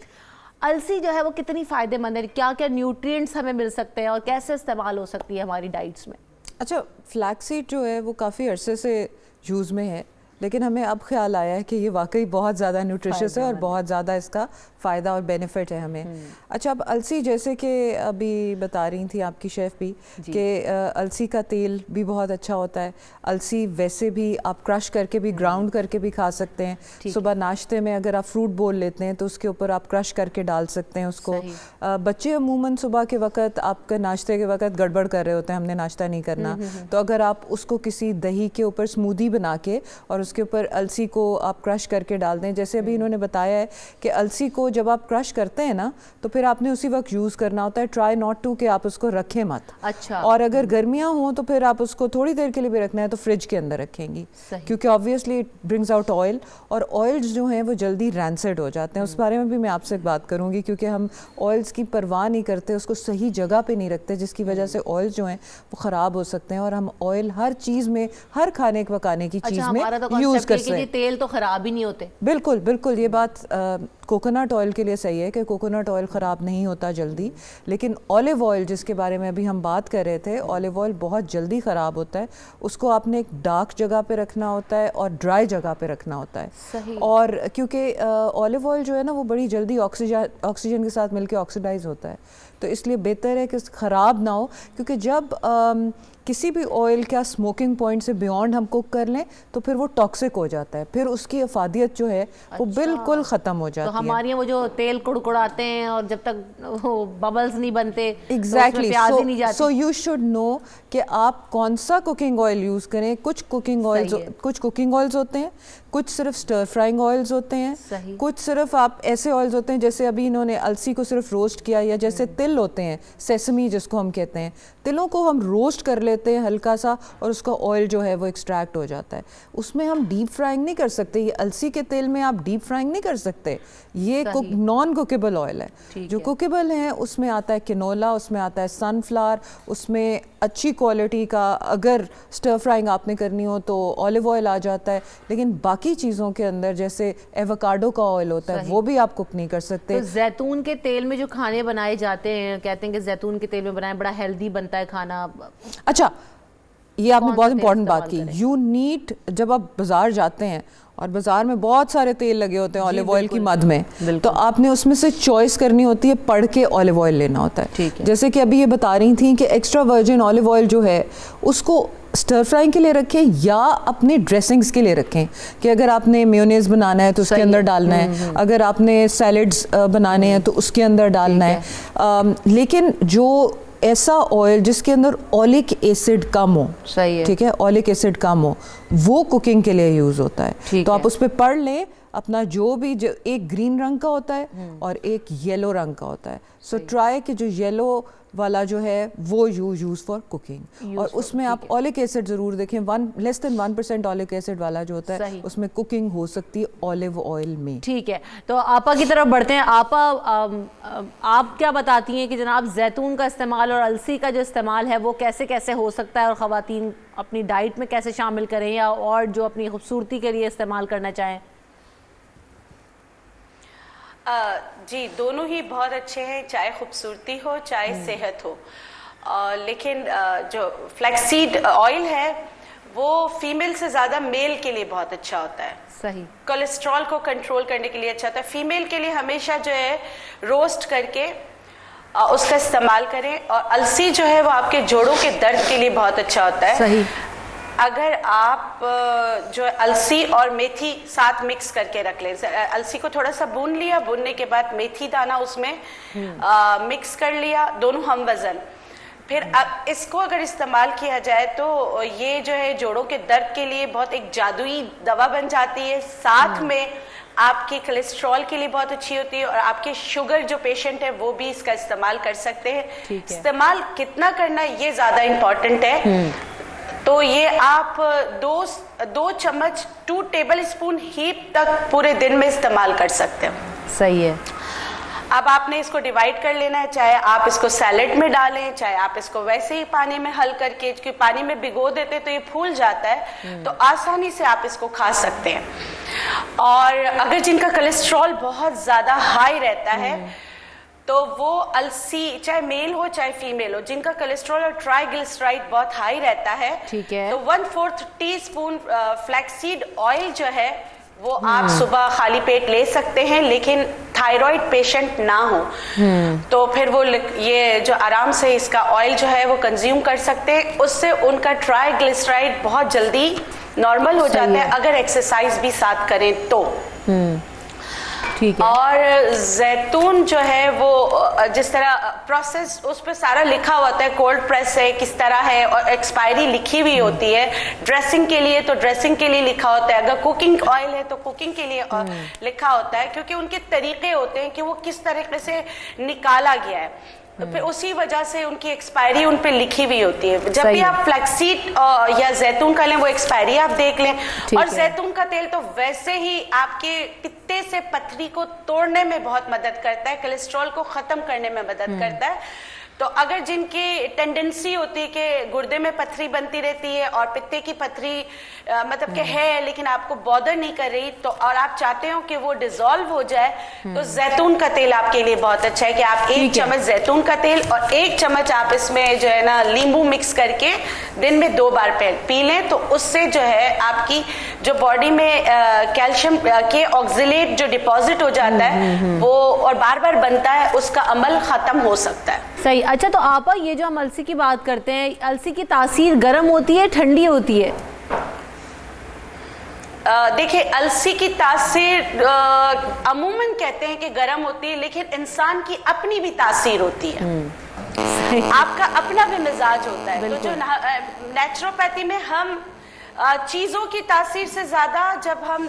अलसी जो है वो कितनी फ़ायदेमंद है, क्या क्या न्यूट्रिएंट्स हमें मिल सकते हैं और कैसे इस्तेमाल हो सकती है हमारी डाइट्स में? अच्छा, फ्लैक्सीड जो है वो काफ़ी अरसे से यूज़ में है, लेकिन हमें अब ख्याल आया है कि ये वाकई बहुत ज़्यादा न्यूट्रिशियस है और बहुत ज़्यादा इसका फ़ायदा और बेनिफिट है हमें। अच्छा, अब अलसी जैसे कि अभी बता रही थी आपकी शेफ़ भी कि अलसी का तेल भी बहुत अच्छा होता है। अलसी वैसे भी आप क्रश करके भी, ग्राउंड करके भी खा सकते हैं। सुबह नाश्ते में अगर आप फ्रूट बोल लेते हैं तो उसके ऊपर आप क्रश करके डाल सकते हैं उसको। बच्चे अमूमन सुबह के वक्त आपका नाश्ते के वक्त गड़बड़ कर रहे होते हैं, हमने नाश्ता नहीं करना, तो अगर आप उसको किसी दही के ऊपर स्मूदी बना के और उसके ऊपर अलसी को आप क्रश करके डाल दें। जैसे अभी इन्होंने बताया है कि अलसी को जब आप क्रश करते हैं ना तो फिर आपने उसी वक्त यूज़ करना होता है, ट्राई नॉट टू कि आप उसको रखें मत। अच्छा। और अगर गर्मियाँ हों तो फिर आप उसको थोड़ी देर के लिए भी रखना है तो फ्रिज के अंदर रखेंगी, क्योंकि obviously it brings out oil, और ऑयल्स जो हैं वो जल्दी रैंसेड हो जाते हैं। उस बारे में भी मैं आपसे बात करूँगी, क्योंकि हम ऑयल्स की परवाह नहीं करते, उसको सही जगह पर नहीं रखते, जिसकी वजह से ऑयल जो हैं वो ख़राब हो सकते हैं। और हम ऑयल हर चीज़ में, हर खाने पकाने की चीज़ में यूज़ कर सकते हैं। तेल तो ख़राब ही नहीं होते। बिल्कुल बिल्कुल, ये बात कोकोनट ऑयल के लिए सही है कि कोकोनट ऑयल ख़राब नहीं होता जल्दी, लेकिन ऑलिव ऑयल जिसके बारे में अभी हम बात कर रहे थे, ऑलिव ऑयल बहुत जल्दी ख़राब होता है। उसको आपने एक डार्क जगह पे रखना होता है और ड्राई जगह पे रखना होता है। सही। और क्योंकि ऑलिव ऑयल जो है ना वो बड़ी जल्दी ऑक्सीजन के साथ मिलकर ऑक्सीडाइज होता है, तो इसलिए बेहतर है कि ख़राब ना हो, क्योंकि जब किसी भी ऑयल का स्मोकिंग पॉइंट से बियॉन्ड हम कुक कर लें तो फिर वो टॉक्सिक हो जाता है, फिर उसकी अफादियत जो है वो बिल्कुल ख़त्म हो जाती है। तो हमारे यहाँ वो जो तेल कुड़कुड़ाते हैं और जब तक वो बबल्स नहीं बनते, एग्जैक्टली, प्याज ही नहीं जाती। सो यू शुड नो कि आप कौन सा कुकिंग ऑयल यूज़ करें। कुछ कुकिंग ऑयल्स होते हैं कुछ सिर्फ स्टर फ्राइंग ऑयल्स होते हैं, सही। कुछ सिर्फ आप ऐसे ऑयल्स होते हैं जैसे अभी इन्होंने अलसी को सिर्फ रोस्ट किया, या जैसे तिल होते हैं सेसमी जिसको हम कहते हैं, तिलों को हम रोस्ट कर लेते हैं हल्का सा और उसका ऑयल जो है वो एक्सट्रैक्ट हो जाता है। उसमें हम डीप फ्राइंग नहीं कर सकते, ये अलसी के तेल में आप डीप फ्राइंग नहीं कर सकते, ये नॉन कुकेबल ऑयल है। जो कुकेबल है उसमें आता है किनोला, उसमें आता है सनफ्लावर, उसमें अच्छी क्वालिटी का अगर स्टर फ्राइंग आपने करनी हो तो ऑलिव ऑयल आ जाता है, लेकिन बाकी चीज़ों के अंदर जैसे एवोकाडो का ऑयल होता है वो भी आप कुक नहीं कर सकते। तो जैतून के तेल में जो खाने बनाए जाते हैं, कहते हैं कि जैतून के तेल में बनाए बड़ा हेल्दी बनता है खाना। अच्छा, ये आपने कौन बहुत सा तेल इंपॉर्टेंट बात इस्तेमाल की, करें? यू नीड, जब आप बाजार जाते हैं और बाजार में बहुत सारे तेल लगे होते हैं ऑलिव ऑयल की मद में, तो आपने उसमें से चॉइस करनी होती है, पढ़ के ऑलिव ऑयल लेना होता है। ठीक है। जैसे कि अभी ये बता रही थी कि एक्स्ट्रा वर्जिन ऑलिव ऑयल जो है उसको स्टर फ्राइंग के लिए रखें या अपने ड्रेसिंग्स के लिए रखें, कि अगर आपने मेयोनेज़ बनाना है तो उसके अंदर डालना है, अगर आपने सैलड्स बनाने हैं तो उसके अंदर डालना है। लेकिन जो ऐसा ऑयल जिसके अंदर ऑलिक एसिड कम हो, सही है, ठीक है, ऑलिक एसिड कम हो, वो कुकिंग के लिए यूज़ होता है। तो आप उस पर पढ़ लें अपना जो भी, जो एक ग्रीन रंग का होता है और एक येलो रंग का होता है, सो ट्राई कि जो येलो वाला जो है वो यूज़ फॉर कुकिंग, और उसमें आप ऑलिक एसिड ज़रूर देखें, लेस देन 1% ऑलिक एसिड वाला जो होता है उसमें कुकिंग हो सकती है ऑलिव ऑयल में। ठीक है, तो आपा की तरफ बढ़ते हैं। आपा, आप क्या बताती हैं कि जनाब जैतून का इस्तेमाल और अलसी का जो इस्तेमाल है वो कैसे कैसे हो सकता है, और ख़वातीन अपनी डाइट में कैसे शामिल करें, या और जो अपनी खूबसूरती के लिए इस्तेमाल करना चाहें? जी, दोनों ही बहुत अच्छे हैं, चाहे खूबसूरती हो चाहे सेहत हो। लेकिन जो फ्लैक्सीड ऑयल है वो फीमेल से ज़्यादा मेल के लिए बहुत अच्छा होता है। सही। कोलेस्ट्रॉल को कंट्रोल करने के लिए अच्छा होता है। फीमेल के लिए हमेशा जो है रोस्ट करके उसका इस्तेमाल करें, और अलसी जो है वो आपके जोड़ों के दर्द के लिए बहुत अच्छा होता है। सही। अगर आप जो अलसी और मेथी साथ मिक्स करके रख लें, अलसी को थोड़ा सा भून लिया, भूनने के बाद मेथी दाना उसमें मिक्स कर लिया, दोनों हम वजन, फिर अब इसको अगर इस्तेमाल किया जाए तो ये जो है जोड़ों के दर्द के लिए बहुत एक जादुई दवा बन जाती है। साथ में आपके कोलेस्ट्रॉल के लिए बहुत अच्छी होती है, और आपके शुगर जो पेशेंट है वो भी इसका इस्तेमाल कर सकते हैं। इस्तेमाल कितना करना ये ज़्यादा इम्पोर्टेंट है। तो ये आप 2 चम्मच 2 टेबल स्पून हीप तक पूरे दिन में इस्तेमाल कर सकते हैं। सही है। अब आपने इसको डिवाइड कर लेना है, चाहे आप इसको सैलेड में डालें, चाहे आप इसको वैसे ही पानी में हल करके, क्योंकि पानी में भिगो देते तो ये फूल जाता है, तो आसानी से आप इसको खा सकते हैं। और अगर जिनका कोलेस्ट्रॉल बहुत ज़्यादा हाई रहता है तो वो अलसी, चाहे मेल हो चाहे फीमेल हो, जिनका कोलेस्ट्रॉल और ट्राइग्लिसराइड बहुत हाई रहता है, ठीक है, तो 1/4 टीस्पून फ्लैक्सीड ऑयल जो है वो आप सुबह खाली पेट ले सकते हैं। लेकिन थायराइड पेशेंट ना हो तो फिर वो ये जो आराम से इसका ऑयल जो है वो कंज्यूम कर सकते हैं। उससे उनका ट्राइग्लिसराइड बहुत जल्दी नॉर्मल हो जाता है, अगर एक्सरसाइज भी साथ करें तो। ठीक है। और जैतून जो है वो जिस तरह प्रोसेस उस पर सारा लिखा होता है, कोल्ड प्रेस है, किस तरह है, और एक्सपायरी लिखी हुई होती है। ड्रेसिंग के लिए तो ड्रेसिंग के लिए लिखा होता है, अगर कुकिंग ऑयल है तो कुकिंग के लिए लिखा होता है, क्योंकि उनके तरीके होते हैं कि वो किस तरीके से निकाला गया है, तो फिर उसी वजह से उनकी एक्सपायरी उन पे लिखी हुई होती है। जब भी आप फ्लैक्सीड या जैतून का लें वो एक्सपायरी आप देख लें। और जैतून का तेल तो वैसे ही आपके पित्ते से पथरी को तोड़ने में बहुत मदद करता है, कोलेस्ट्रॉल को खत्म करने में मदद करता है। तो अगर जिनकी टेंडेंसी होती है कि गुर्दे में पथरी बनती रहती है और पित्ते की पथरी मतलब कि है लेकिन आपको बॉदर नहीं कर रही, तो और आप चाहते हो कि वो डिसॉल्व हो जाए, तो जैतून का तेल आपके लिए बहुत अच्छा है कि आप 1 चम्मच जैतून का तेल और 1 चम्मच आप इसमें जो है ना नींबू मिक्स करके दिन में 2 बार पी लें, तो उससे जो है आपकी जो बॉडी में कैल्शियम के ऑक्सलेट जो डिपॉजिट हो जाता है वो और बार बार बनता है, उसका अमल खत्म हो सकता है। सही। अच्छा, तो आप ये जो हम अलसी की बात करते हैं, अलसी की तासीर गर्म होती है ठंडी होती है? देखिए, अलसी की तासीर अमूमन कहते हैं कि गर्म होती है, लेकिन इंसान की अपनी भी तासीर होती है। आपका अपना भी मिजाज होता है। तो जो नेचुरोपैथी में हम चीजों की तासीर से ज्यादा जब हम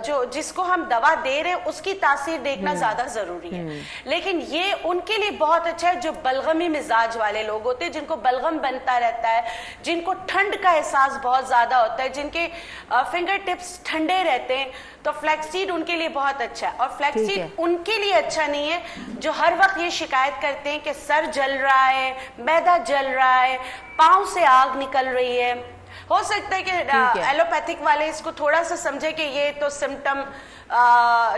जो जिसको हम दवा दे रहे हैं उसकी तासीर देखना ज्यादा जरूरी है। लेकिन ये उनके लिए बहुत अच्छा है जो बलगमी मिजाज वाले लोग होते हैं, जिनको बलगम बनता रहता है, जिनको ठंड का एहसास बहुत ज्यादा होता है, जिनके फिंगर टिप्स ठंडे रहते हैं, तो फ्लैक्सीड उनके लिए बहुत अच्छा है। और फ्लैक्सीड उनके लिए अच्छा नहीं है जो हर वक्त ये शिकायत करते हैं कि सर जल रहा है, मैदा जल रहा है, पाँव से आग निकल रही है। हो सकता है कि एलोपैथिक वाले इसको थोड़ा सा समझे कि ये तो सिम्टम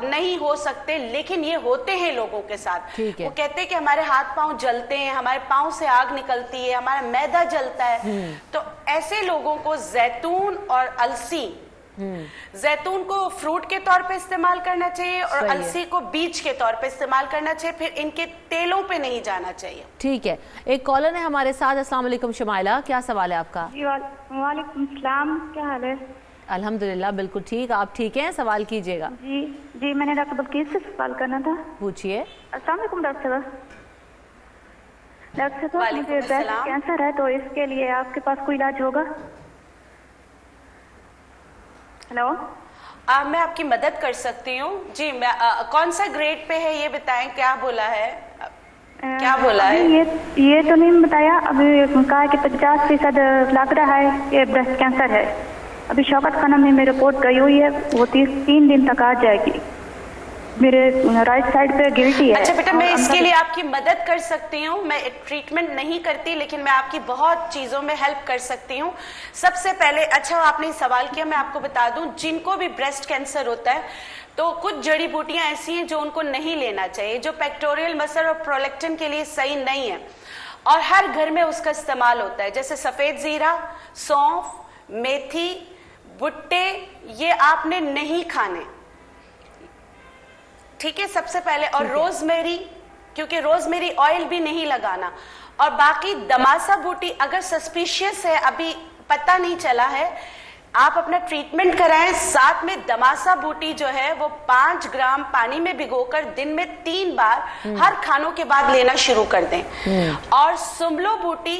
नहीं हो सकते, लेकिन ये होते हैं लोगों के साथ। वो कहते हैं कि हमारे हाथ पांव जलते हैं, हमारे पांव से आग निकलती है, हमारा मैदा जलता है। तो ऐसे लोगों को जैतून और अलसी, जैतून को फ्रूट के तौर पे इस्तेमाल करना चाहिए और अलसी को बीज के तौर पे इस्तेमाल करना चाहिए, फिर इनके तेलों पे नहीं जाना चाहिए। ठीक है, एक कॉलर है हमारे साथ। अस्सलाम वालेकुम शमाइला, क्या सवाल है आपका? जी वालेकुम सलाम, क्या हाल है? अल्हम्दुलिल्लाह बिल्कुल ठीक, आप ठीक हैं? सवाल कीजिएगा। जी जी, मैंने डॉक्टर बल्कीस से सवाल करना था। पूछिए। अस्सलाम वालेकुम डॉक्टर साहब। डॉक्टर साहब, मुझे ब्रेस्ट कैंसर है, तो इसके लिए आपके पास कोई इलाज होगा? हेलो, मैं आपकी मदद कर सकती हूँ जी। मैं कौन सा ग्रेड पे है ये बताएं, क्या बोला है? क्या बोला है? ये तो नहीं बताया, अभी कहा कि 50% लग रहा है ये ब्रेस्ट कैंसर है। अभी शौकत खाना में मेरी रिपोर्ट गई हुई है, वो 3 दिन तक आ जाएगी। मेरे राइट साइड पे गिल्टी है। अच्छा बेटा, मैं इसके लिए आपकी मदद कर सकती हूँ। मैं ट्रीटमेंट नहीं करती, लेकिन मैं आपकी बहुत चीज़ों में हेल्प कर सकती हूँ। सबसे पहले, अच्छा आपने सवाल किया, मैं आपको बता दूं, जिनको भी ब्रेस्ट कैंसर होता है तो कुछ जड़ी बूटियां ऐसी हैं जो उनको नहीं लेना चाहिए, जो पेक्टोरियल मसल और प्रोलेक्टिन के लिए सही नहीं है, और हर घर में उसका इस्तेमाल होता है। जैसे सफ़ेद ज़ीरा, सौंफ, मेथी, भुट्टे, ये आपने नहीं खाने, ठीक है, सबसे पहले। और रोजमेरी, क्योंकि रोजमेरी ऑयल भी नहीं लगाना। और बाकी दमासा बूटी अगर सस्पिशियस है, अभी पता नहीं चला है, आप अपना ट्रीटमेंट कराएं। साथ में दमासा बूटी जो है वो 5 ग्राम पानी में भिगोकर दिन में 3 बार हर खानों के बाद लेना शुरू कर दें। और सुमलो बूटी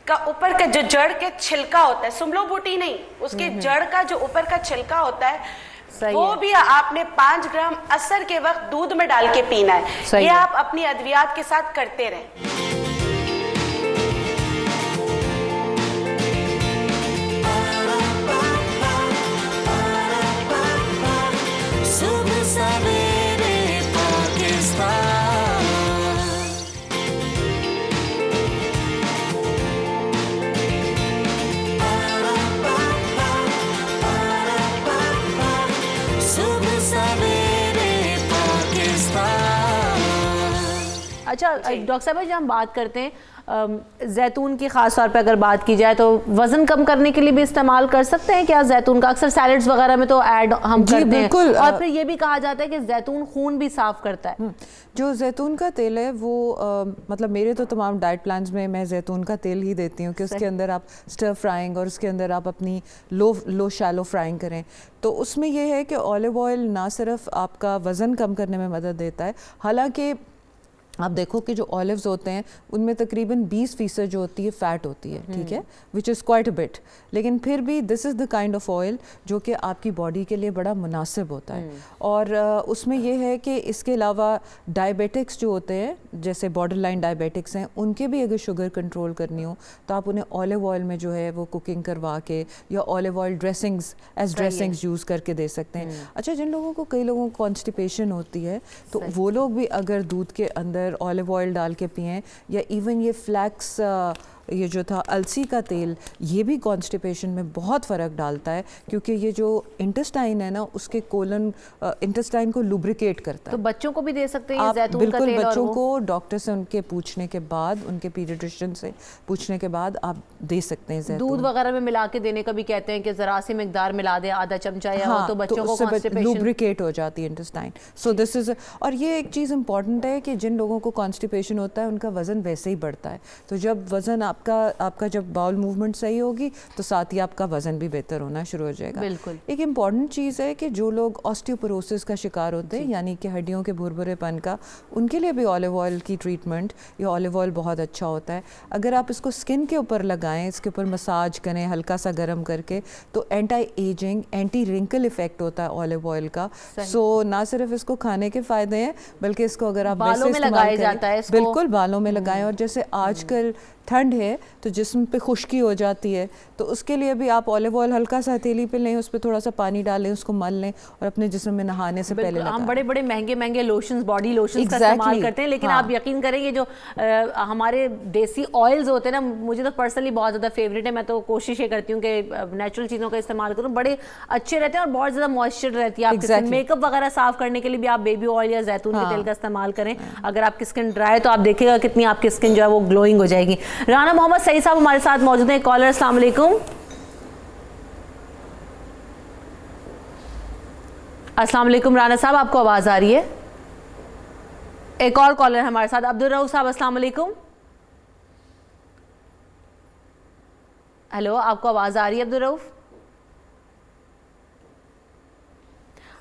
का ऊपर का जो जड़ के छिलका होता है, सुमलो बूटी नहीं, उसके जड़ का जो ऊपर का छिलका होता है, वो भी आपने 5 ग्राम असर के वक्त दूध में डाल के पीना है। ये आप अपनी अद्वियात के साथ करते रहें। अच्छा डॉक्टर साहब, जब हम बात करते हैं जैतून की ख़ास तौर पे अगर बात की जाए तो वज़न कम करने के लिए भी इस्तेमाल कर सकते हैं क्या जैतून का? अक्सर सैलड्स वगैरह में तो ऐड हम करते हैं, और फिर ये भी कहा जाता है कि जैतून खून भी साफ़ करता है। जो जैतून का तेल है वो मतलब मेरे तो तमाम डाइट प्लान्स में मैं जैतून का तेल ही देती हूँ कि उसके अंदर आप स्टर फ्राइंग और उसके अंदर आप अपनी लो शैलो फ्राइंग करें। तो उसमें यह है कि ऑलिव ऑयल ना सिर्फ आपका वज़न कम करने में मदद देता है, हालांकि आप देखो कि जो ऑलिव्स होते हैं उनमें तकरीबन 20% जो होती है फ़ैट होती है, ठीक है, which is quite a bit, लेकिन फिर भी this is the kind of oil जो कि आपकी बॉडी के लिए बड़ा मुनासिब होता है। और उसमें यह है कि इसके अलावा डायबिटिक्स जो होते हैं, जैसे बॉर्डर लाइन डायबिटिक्स हैं, उनके भी अगर शुगर कंट्रोल करनी हो तो आप उन्हें ऑलिव ऑयल में जो है वो कुकिंग करवा के या ऑलिव ऑयल ड्रेसिंग्स यूज़ करके दे सकते हैं। अच्छा, जिन लोगों को, कई लोगों को कॉन्स्टिपेशन होती है तो वो लोग भी अगर दूध के अंदर ऑलिव ऑयल डाल के पिएं, या इवन ये फ्लैक्स ये जो था अलसी का तेल, ये भी कॉन्स्टिपेशन में बहुत फ़र्क डालता है, क्योंकि ये जो इंटेस्टाइन है ना, उसके कोलन इंटेस्टाइन को लुब्रिकेट करता है। तो बच्चों को भी दे सकते हैं आप जैतून बिल्कुल का तेल? बच्चों को डॉक्टर से उनके पूछने के बाद, उनके पीडियाट्रिशियन से पूछने के बाद आप दे सकते हैं जैतून। दूध वगैरह में मिला के देने का भी कहते हैं कि ज़रा सी मिकदार मिला दें, आधा चमचा या हो, तो बच्चों को कॉन्स्टिपेशन लुब्रिकेट हो जाती है इंटेस्टाइन। सो दिस इज़, और ये एक चीज़ इंपॉर्टेंट है कि जिन लोगों को कॉन्स्टिपेशन होता है उनका वज़न वैसे ही बढ़ता है, तो जब वज़न आपका जब बाउल मूवमेंट सही होगी तो साथ ही आपका वज़न भी बेहतर होना शुरू हो जाएगा। बिल्कुल। एक इम्पॉर्टेंट चीज़ है कि जो लोग ऑस्टियोपोरोसिस का शिकार होते हैं, यानी कि हड्डियों के भुरभुरेपन का, उनके लिए भी ऑलिव ऑयल की ट्रीटमेंट या ऑलिव ऑयल बहुत अच्छा होता है। अगर आप इसको स्किन के ऊपर लगाएं, इसके ऊपर मसाज करें हल्का सा गर्म करके, तो anti ageing, anti wrinkle effect होता है ऑलिव ऑयल का। सो ना सिर्फ इसको खाने के फ़ायदे हैं, बल्कि इसको अगर आप बालों में लगाया जाता है इसको। बिल्कुल, बालों में लगाएं। और जैसे आजकल ठंड है तो जिस्म पे खुश्की हो जाती है, तो उसके लिए भी आप ऑलिव ऑयल हल्का सा हथेली पे लें, उस पर थोड़ा सा पानी डालें, उसको मल लें और अपने जिस्म में नहाने से पहले लगाएं। हम बड़े बड़े महंगे लोशंस, बॉडी लोशंस का इस्तेमाल करते हैं, लेकिन आप यकीन करेंगे जो हमारे देसी ऑयल्स होते हैं ना, मुझे तो पर्सनली बहुत ज़्यादा फेवरेट है। मैं तो कोशिश ये करती हूँ कि नेचुरल चीज़ों का इस्तेमाल करूँ, बड़े अच्छे रहते हैं और बहुत ज़्यादा मॉइस्चर रहती है आपकी स्किन। मेकअप वगैरह साफ करने के लिए भी आप बेबी ऑयल या जैतून के तेल का इस्तेमाल करें। अगर आपकी स्किन ड्राई तो आप देखिएगा कितनी आपकी स्किन जो है वो ग्लोइंग हो जाएगी। राना मोहम्मद सईद साहब हमारे साथ मौजूद हैं। कॉलर, अस्सलाम वालेकुम। अस्सलाम वालेकुम राना साहब, आपको आवाज आ रही है? एक और कॉलर है हमारे साथ, अब्दुल रऊफ साहब, अस्सलाम वालेकुम। हेलो, आपको आवाज आ रही है अब्दुल रऊफ?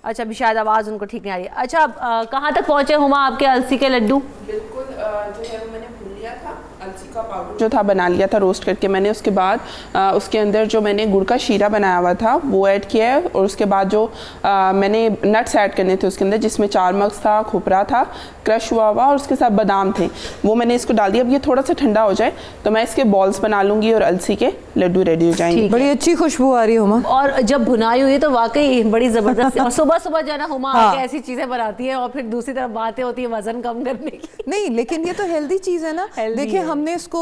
अच्छा, अभी शायद आवाज उनको ठीक नहीं आ रही है। अच्छा, कहाँ तक पहुंचे हुमा आपके अलसी के लड्डू? बिल्कुल, जो है वो मैंने भून लिया था, अलसी का पाउडर जो था बना लिया था रोस्ट करके मैंने। उसके बाद उसके अंदर जो मैंने गुड़ का शीरा बनाया हुआ था वो ऐड किया है, और उसके बाद जो मैंने नट्स ऐड करने थे उसके अंदर, जिसमें 4 मगज था, खोपरा था क्रश हुआ हुआ, और उसके साथ बादाम थे, वो मैंने इसको डाल दिया। अब ये थोड़ा सा ठंडा हो जाए तो मैं इसके बॉल्स बना लूँगी और अलसी के लड्डू रेडी हो जाएंगे। बड़ी अच्छी खुशबू आ रही है हुमा। और जब भुनाई हुई तो वाकई बड़ी जबरदस्त। और सुबह सुबह जो है ना हुमा आके ऐसी चीजें बनाती है, और फिर दूसरी तरफ बातें होती है वजन कम करने की। नहीं, लेकिन ये तो हेल्दी चीज़ है ना। देखिए, हमने इसको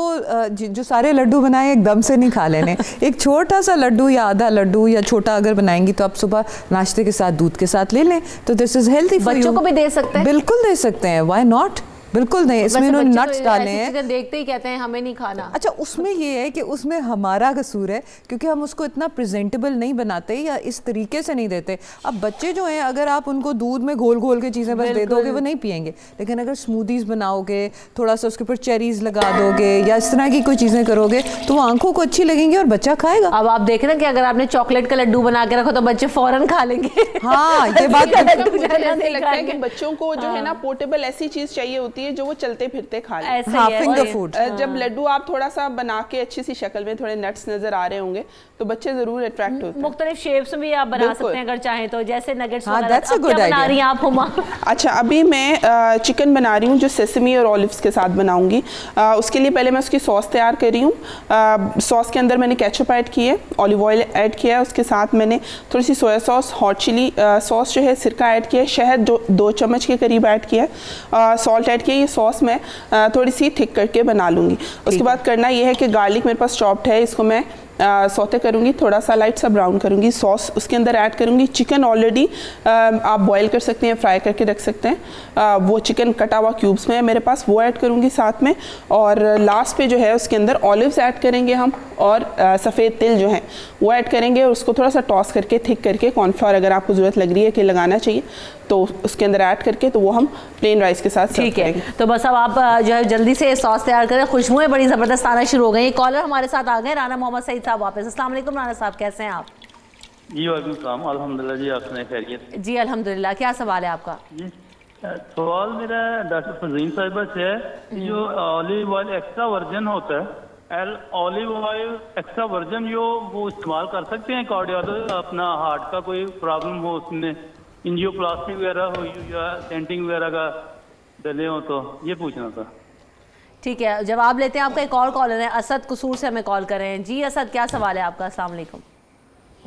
जो सारे लड्डू बनाए एकदम से नहीं खा लेने। एक छोटा सा लड्डू या आधा लड्डू या छोटा अगर बनाएंगी तो आप सुबह नाश्ते के साथ दूध के साथ ले लें, तो this is healthy for you. बच्चों को भी दे सकते हैं? बिल्कुल दे सकते हैं, व्हाई नॉट। बिल्कुल नहीं, इसमें उन्होंने नट्स डाले हैं। देखते ही कहते हैं हमें नहीं खाना। अच्छा, उसमें ये है कि उसमें हमारा कसूर है, क्योंकि हम उसको इतना प्रेजेंटेबल नहीं बनाते या इस तरीके से नहीं देते। अब बच्चे जो हैं, अगर आप उनको दूध में घोल घोल के चीज़ें बस दे दोगे वो नहीं पियेंगे, लेकिन अगर स्मूदीज बनाओगे, थोड़ा सा उसके ऊपर चेरीज लगा दोगे या इस तरह की कोई चीज़ें करोगे तो वो आंखों को अच्छी लगेंगी और बच्चा खाएगा। अब आप देख रहे हैं कि अगर आपने चॉकलेट का लड्डू बना के रखो तो बच्चे फौरन खा लेंगे। हाँ, ये बात मुझे ऐसे लगता है कि बच्चों को जो है ना पोर्टेबल ऐसी चीज चाहिए होती है जो वो चलते फिरते खा लें। Finger food. जब लड्डू आप थोड़ा सा बना के अच्छी सी शक्ल में थोड़े नट्स नजर आ रहे होंगे तो बच्चे जरूर अट्रैक्ट होते हैं। मुख्तलिफ शेप्स में भी आप बना सकते हैं अगर चाहें तो, जैसे नगेट्स हाँ, वगैरह। that's a अब good क्या बना idea। रही हैं आप हुमा? अच्छा, अभी मैं चिकन बना रही हूँ जो सेसमी और ऑलिव्स के साथ बनाऊंगी। उसके लिए पहले मैं उसकी सॉस तैयार कर रही हूँ। सॉस के अंदर मैंने केचप ऐड की है, ऑलिव ऑयल ऐड किया है, उसके साथ मैंने थोड़ी सी soya sauce, hot chilli sauce जो है, सिरका ऐड किया है, शहद जो 2 चम्मच के करीब ऐड किया है, सॉल्ट ऐड किया है। ये सॉस मैं थोड़ी सी थिक करके बना लूँगी। उसके बाद करना ये है कि गार्लिक मेरे पास चॉप्ड है, इसको मैं सौते करूँगी, थोड़ा सा लाइट सा ब्राउन करूँगी। सॉस उसके अंदर ऐड करूँगी। चिकन ऑलरेडी आप बॉईल कर सकते हैं, फ्राई करके रख सकते हैं। वो चिकन कटा हुआ क्यूब्स में है मेरे पास, वो ऐड करूँगी साथ में। और लास्ट पे जो है उसके अंदर ऑलिव्स ऐड करेंगे हम, और सफ़ेद तिल जो है वो ऐड करेंगे, और उसको थोड़ा सा टॉस करके थिक करके, कॉर्नफ्लोर अगर आपको ज़रूरत लग रही है कि लगाना चाहिए तो उसके अंदर ऐड करके, तो वो हम प्लेन राइस के साथ ठीक है। तो बस अब आप जो है जल्दी से सॉस तैयार करें। खुशबुएं बड़ी ज़बरदस्त आना शुरू हो गई। ये कॉलर हमारे साथ आ गए, राना मोहम्मद सईद साहब वापस। अस्सलाम वालेकुम राना साहब, कैसे हैं आप? जी वालेकुम सलाम, अल्हम्दुलिल्लाह जी, आप सुनाए खैरियत? जी अल्हम्दुलिल्लाह। क्या सवाल है आपका? जी, सवाल मेरा डॉक्टर फजीन साहिबा से है, जो ऑलिव ऑयल एक्स्ट्रा वर्जन होता है, ऑलिव ऑयल एक्स्ट्रा वर्जन जो वो इस्तेमाल कर सकते हैं कार्डियोलॉजिस्ट, अपना हार्ट का कोई प्रॉब्लम हो, उसमें एंजियोप्लास्टी वगैरह हो या सेंटिंग वगैरह का डले हो, तो ये पूछना था। ठीक है, जवाब लेते हैं। आपका एक और कॉलर है, असद कसूर से हमें कॉल कर रहे हैं। जी असद, क्या सवाल है आपका? अस्सलाम वालेकुम।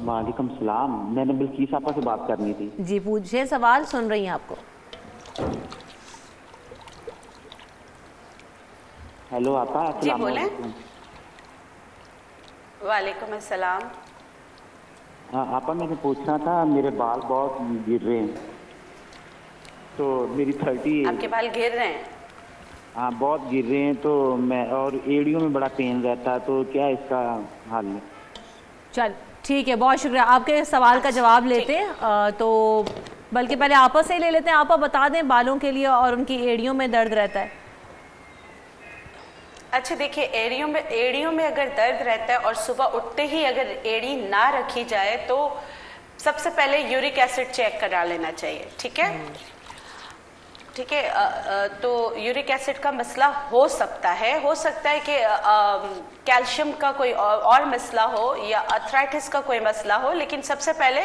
वालेकुम सलाम, मैंने बिल्किस आपा से बात करनी थी। जी पूछिए सवाल, सुन रही हैं आपको। हेलो आपा, जी बोलें। वालेकुम अस्सलाम। हाँ आपा, मैंने पूछना था, मेरे बाल बहुत गिर रहे हैं, तो मेरी 30। आपके बाल गिर रहे हैं? हाँ बहुत गिर रहे हैं, तो मैं, और एड़ियों में बड़ा पेन रहता है, तो क्या इसका हल है? चल ठीक है, बहुत शुक्रिया। आपके सवाल का जवाब लेते हैं, तो बल्कि पहले आपा से ही ले लेते हैं। आपा बता दें, बालों के लिए और उनकी एड़ियों में दर्द रहता है? अच्छा देखिए, एड़ियों में अगर दर्द रहता है और सुबह उठते ही अगर एड़ी ना रखी जाए तो सबसे पहले यूरिक एसिड चेक करा लेना चाहिए। ठीक है, ठीक है। तो यूरिक एसिड का मसला हो सकता है कि कैल्शियम का कोई और मसला हो या अर्थराइटिस का कोई मसला हो, लेकिन सबसे पहले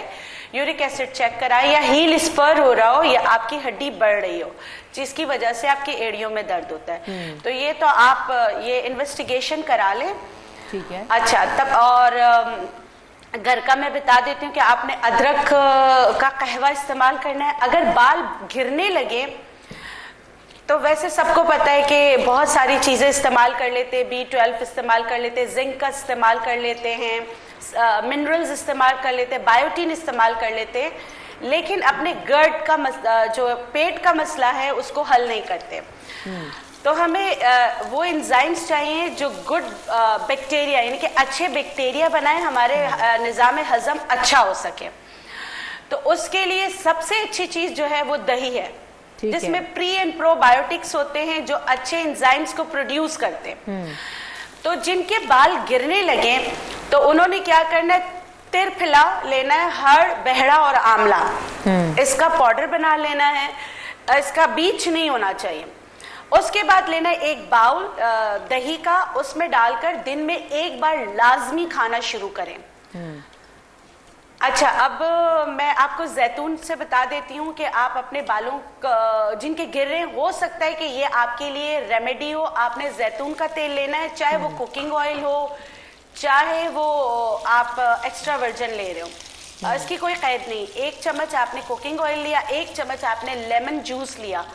यूरिक एसिड चेक कराएं, या हील स्पर हो रहा हो या आपकी हड्डी बढ़ रही हो जिसकी वजह से आपकी एड़ियों में दर्द होता है। तो ये तो आप ये इन्वेस्टिगेशन करा लें। ठीक है। अच्छा, तब और घर का मैं बता देती हूँ कि आपने अदरक का कहवा इस्तेमाल करना है। अगर बाल गिरने लगे तो वैसे सबको पता है कि बहुत सारी चीज़ें इस्तेमाल कर लेते हैं, B12 इस्तेमाल कर लेते हैं, जिंक का इस्तेमाल कर लेते हैं, मिनरल्स इस्तेमाल कर लेते हैं, बायोटीन इस्तेमाल कर लेते हैं, लेकिन अपने गर्ट का जो पेट का मसला है उसको हल नहीं करते। तो हमें वो एंजाइम्स चाहिए जो गुड बैक्टीरिया यानी कि अच्छे बैक्टीरिया बनाए, हमारे निज़ाम हज़म अच्छा हो सके। तो उसके लिए सबसे अच्छी चीज़ जो है वो दही है, जिसमें प्री एंड प्रोबायोटिक्स होते हैं जो अच्छे एंजाइम्स को प्रोड्यूस करते हैं। तो जिनके बाल गिरने लगे तो उन्होंने क्या करना है, तिरफिला लेना है, हड़, बहड़ा और आंवला, इसका पाउडर बना लेना है, इसका बीज नहीं होना चाहिए। उसके बाद लेना है एक बाउल दही का, उसमें डालकर दिन में एक बार लाजमी खाना शुरू करें। अच्छा, अब मैं आपको जैतून से बता देती हूँ कि आप अपने बालों जिनके गिर रहे हैं, हो सकता है कि ये आपके लिए रेमेडी हो। आपने जैतून का तेल लेना है, चाहे वो कुकिंग ऑयल हो, चाहे वो आप एक्स्ट्रा वर्जिन ले रहे हो, इसकी कोई कैद नहीं। 1 चम्मच आपने कुकिंग ऑयल लिया, 1 चम्मच आपने लेमन जूस लिया,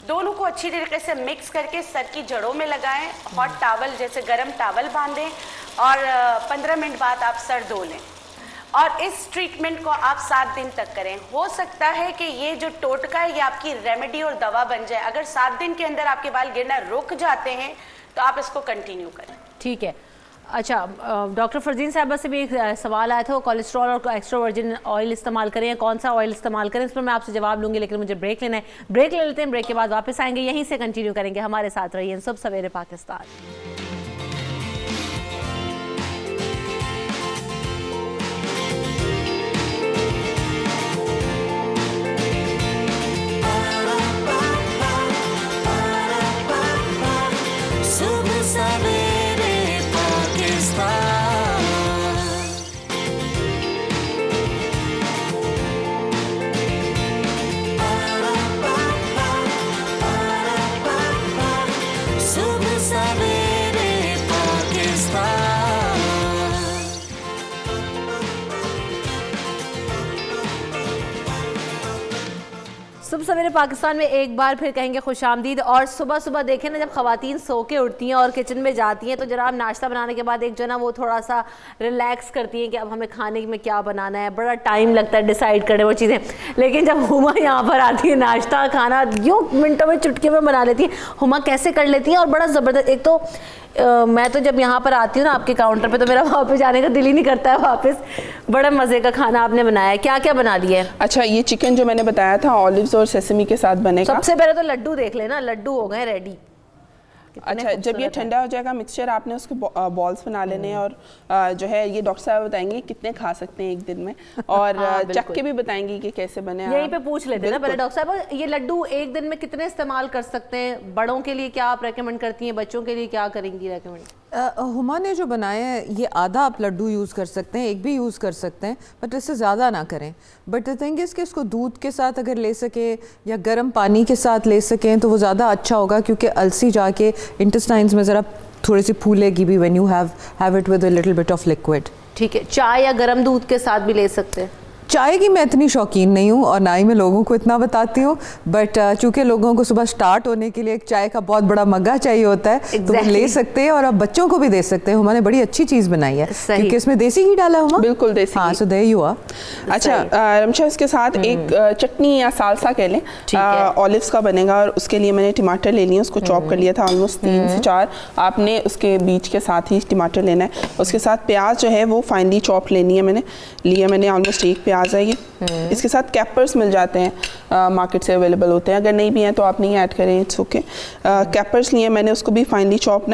दोनों को अच्छी तरीके से मिक्स करके सर की जड़ों में लगाएं, हॉट टॉवल जैसे गर्म टॉवल बांधें और 15 मिनट बाद आप सर धो लें। और इस ट्रीटमेंट को आप 7 दिन तक करें। हो सकता है कि ये जो टोटका है ये आपकी रेमेडी और दवा बन जाए। अगर 7 दिन के अंदर आपके बाल गिरना रुक जाते हैं तो आप इसको कंटिन्यू करें। ठीक है। अच्छा, डॉक्टर फरजीन साहबा से भी एक सवाल आया था, वो कोलेस्ट्रॉल और एक्स्ट्रा वर्जिन ऑयल इस्तेमाल करें या कौन सा ऑयल इस्तेमाल करें, इस पर मैं आपसे जवाब लूँगी, लेकिन मुझे ब्रेक लेना है। ब्रेक ले लेते हैं, ब्रेक के बाद वापस आएंगे, यहीं से कंटिन्यू करेंगे। हमारे साथ रहिए सब सवेरे पाकिस्तान। सुबह सवेरे पाकिस्तान में एक बार फिर कहेंगे खुशामदीद। और सुबह सुबह देखें ना, जब ख़वातीन सो के उठती हैं और किचन में जाती हैं तो जनाब नाश्ता बनाने के बाद एक जो ना वो थोड़ा सा रिलैक्स करती हैं कि अब हमें खाने में क्या बनाना है। बड़ा टाइम लगता है डिसाइड करने वो चीज़ें, लेकिन जब हुमा यहाँ पर आती है नाश्ता खाना यूँ मिनटों में चुटकी में बना लेती है। हुमा कैसे कर लेती हैं और बड़ा ज़बरदस्त। एक तो मैं तो जब यहाँ पर आती हूँ ना आपके काउंटर पे तो मेरा वापस जाने का दिल ही नहीं करता है वापस। बड़ा मज़े का खाना आपने बनाया है, क्या क्या बना लिया है? अच्छा, ये चिकन जो मैंने बताया था ऑलिव्स और सेसमी के साथ बनेगा। सबसे पहले तो लड्डू देख लेना, लड्डू हो गए रेडी। अच्छा, जब ये ठंडा हो जाएगा मिक्सचर, आपने उसके बॉल्स बना लेने हैं और जो है ये डॉक्टर साहब बताएंगे कितने खा सकते हैं एक दिन में, और चख के भी बताएंगे कि कैसे बने। यहीं पे पूछ लेते हैं ना पहले डॉक्टर साहब, ये लड्डू एक दिन में कितने इस्तेमाल कर सकते हैं? बड़ों के लिए क्या आप रेकमेंड करती हैं, बच्चों के लिए क्या करेंगी रेकमेंड? हुमा ने जो बनाया है ये आधा आप लड्डू यूज़ कर सकते हैं, एक भी यूज़ कर सकते हैं, बट इससे ज़्यादा ना करें। बट द थिंग इज़ कि इसको दूध के साथ अगर ले सके या गर्म पानी के साथ ले सकें तो वो ज़्यादा अच्छा होगा, क्योंकि अलसी जाके इंटेस्टाइन्स में ज़रा थोड़ी सी फूलेगी भी when you have it with a little bit of liquid. ठीक है, चाय या गर्म दूध के साथ भी ले सकते हैं? चाय की मैं इतनी शौकीन नहीं हूँ और ना ही मैं लोगों को इतना बताती हूँ, बट चूंकि लोगों को सुबह स्टार्ट होने के लिए एक चाय का बहुत बड़ा मग्गा चाहिए होता है तो वो ले सकते हैं, और आप बच्चों को भी दे सकते हैं। हमारे बड़ी अच्छी चीज़ बनाई है क्योंकि इसमें देसी घी डाला हुआ। बिल्कुल देसी। हाँ, सो देयर यू आर। अच्छा रमशा, इसके साथ एक चटनी या सालसा कह लें, ऑलिव्स का बनेगा, और उसके लिए मैंने टमाटर ले लिए, उसको चॉप कर लिया था ऑलमोस्ट 3 से 4। आपने उसके बीच के साथ ही टमाटर लेना है। उसके साथ प्याज जो है वो फाइनली चॉप लेनी है, मैंने ऑलमोस्ट 1 प्याज है ये। इसके साथ कैपर्स मिल जाते हैं, मार्केट से अवेलेबल होते हैं, अगर नहीं भी हैं तो आप नहीं ऐड करें, इट्स ओके। कैपर्स लिए मैंने, उसको भी फाइनली चॉप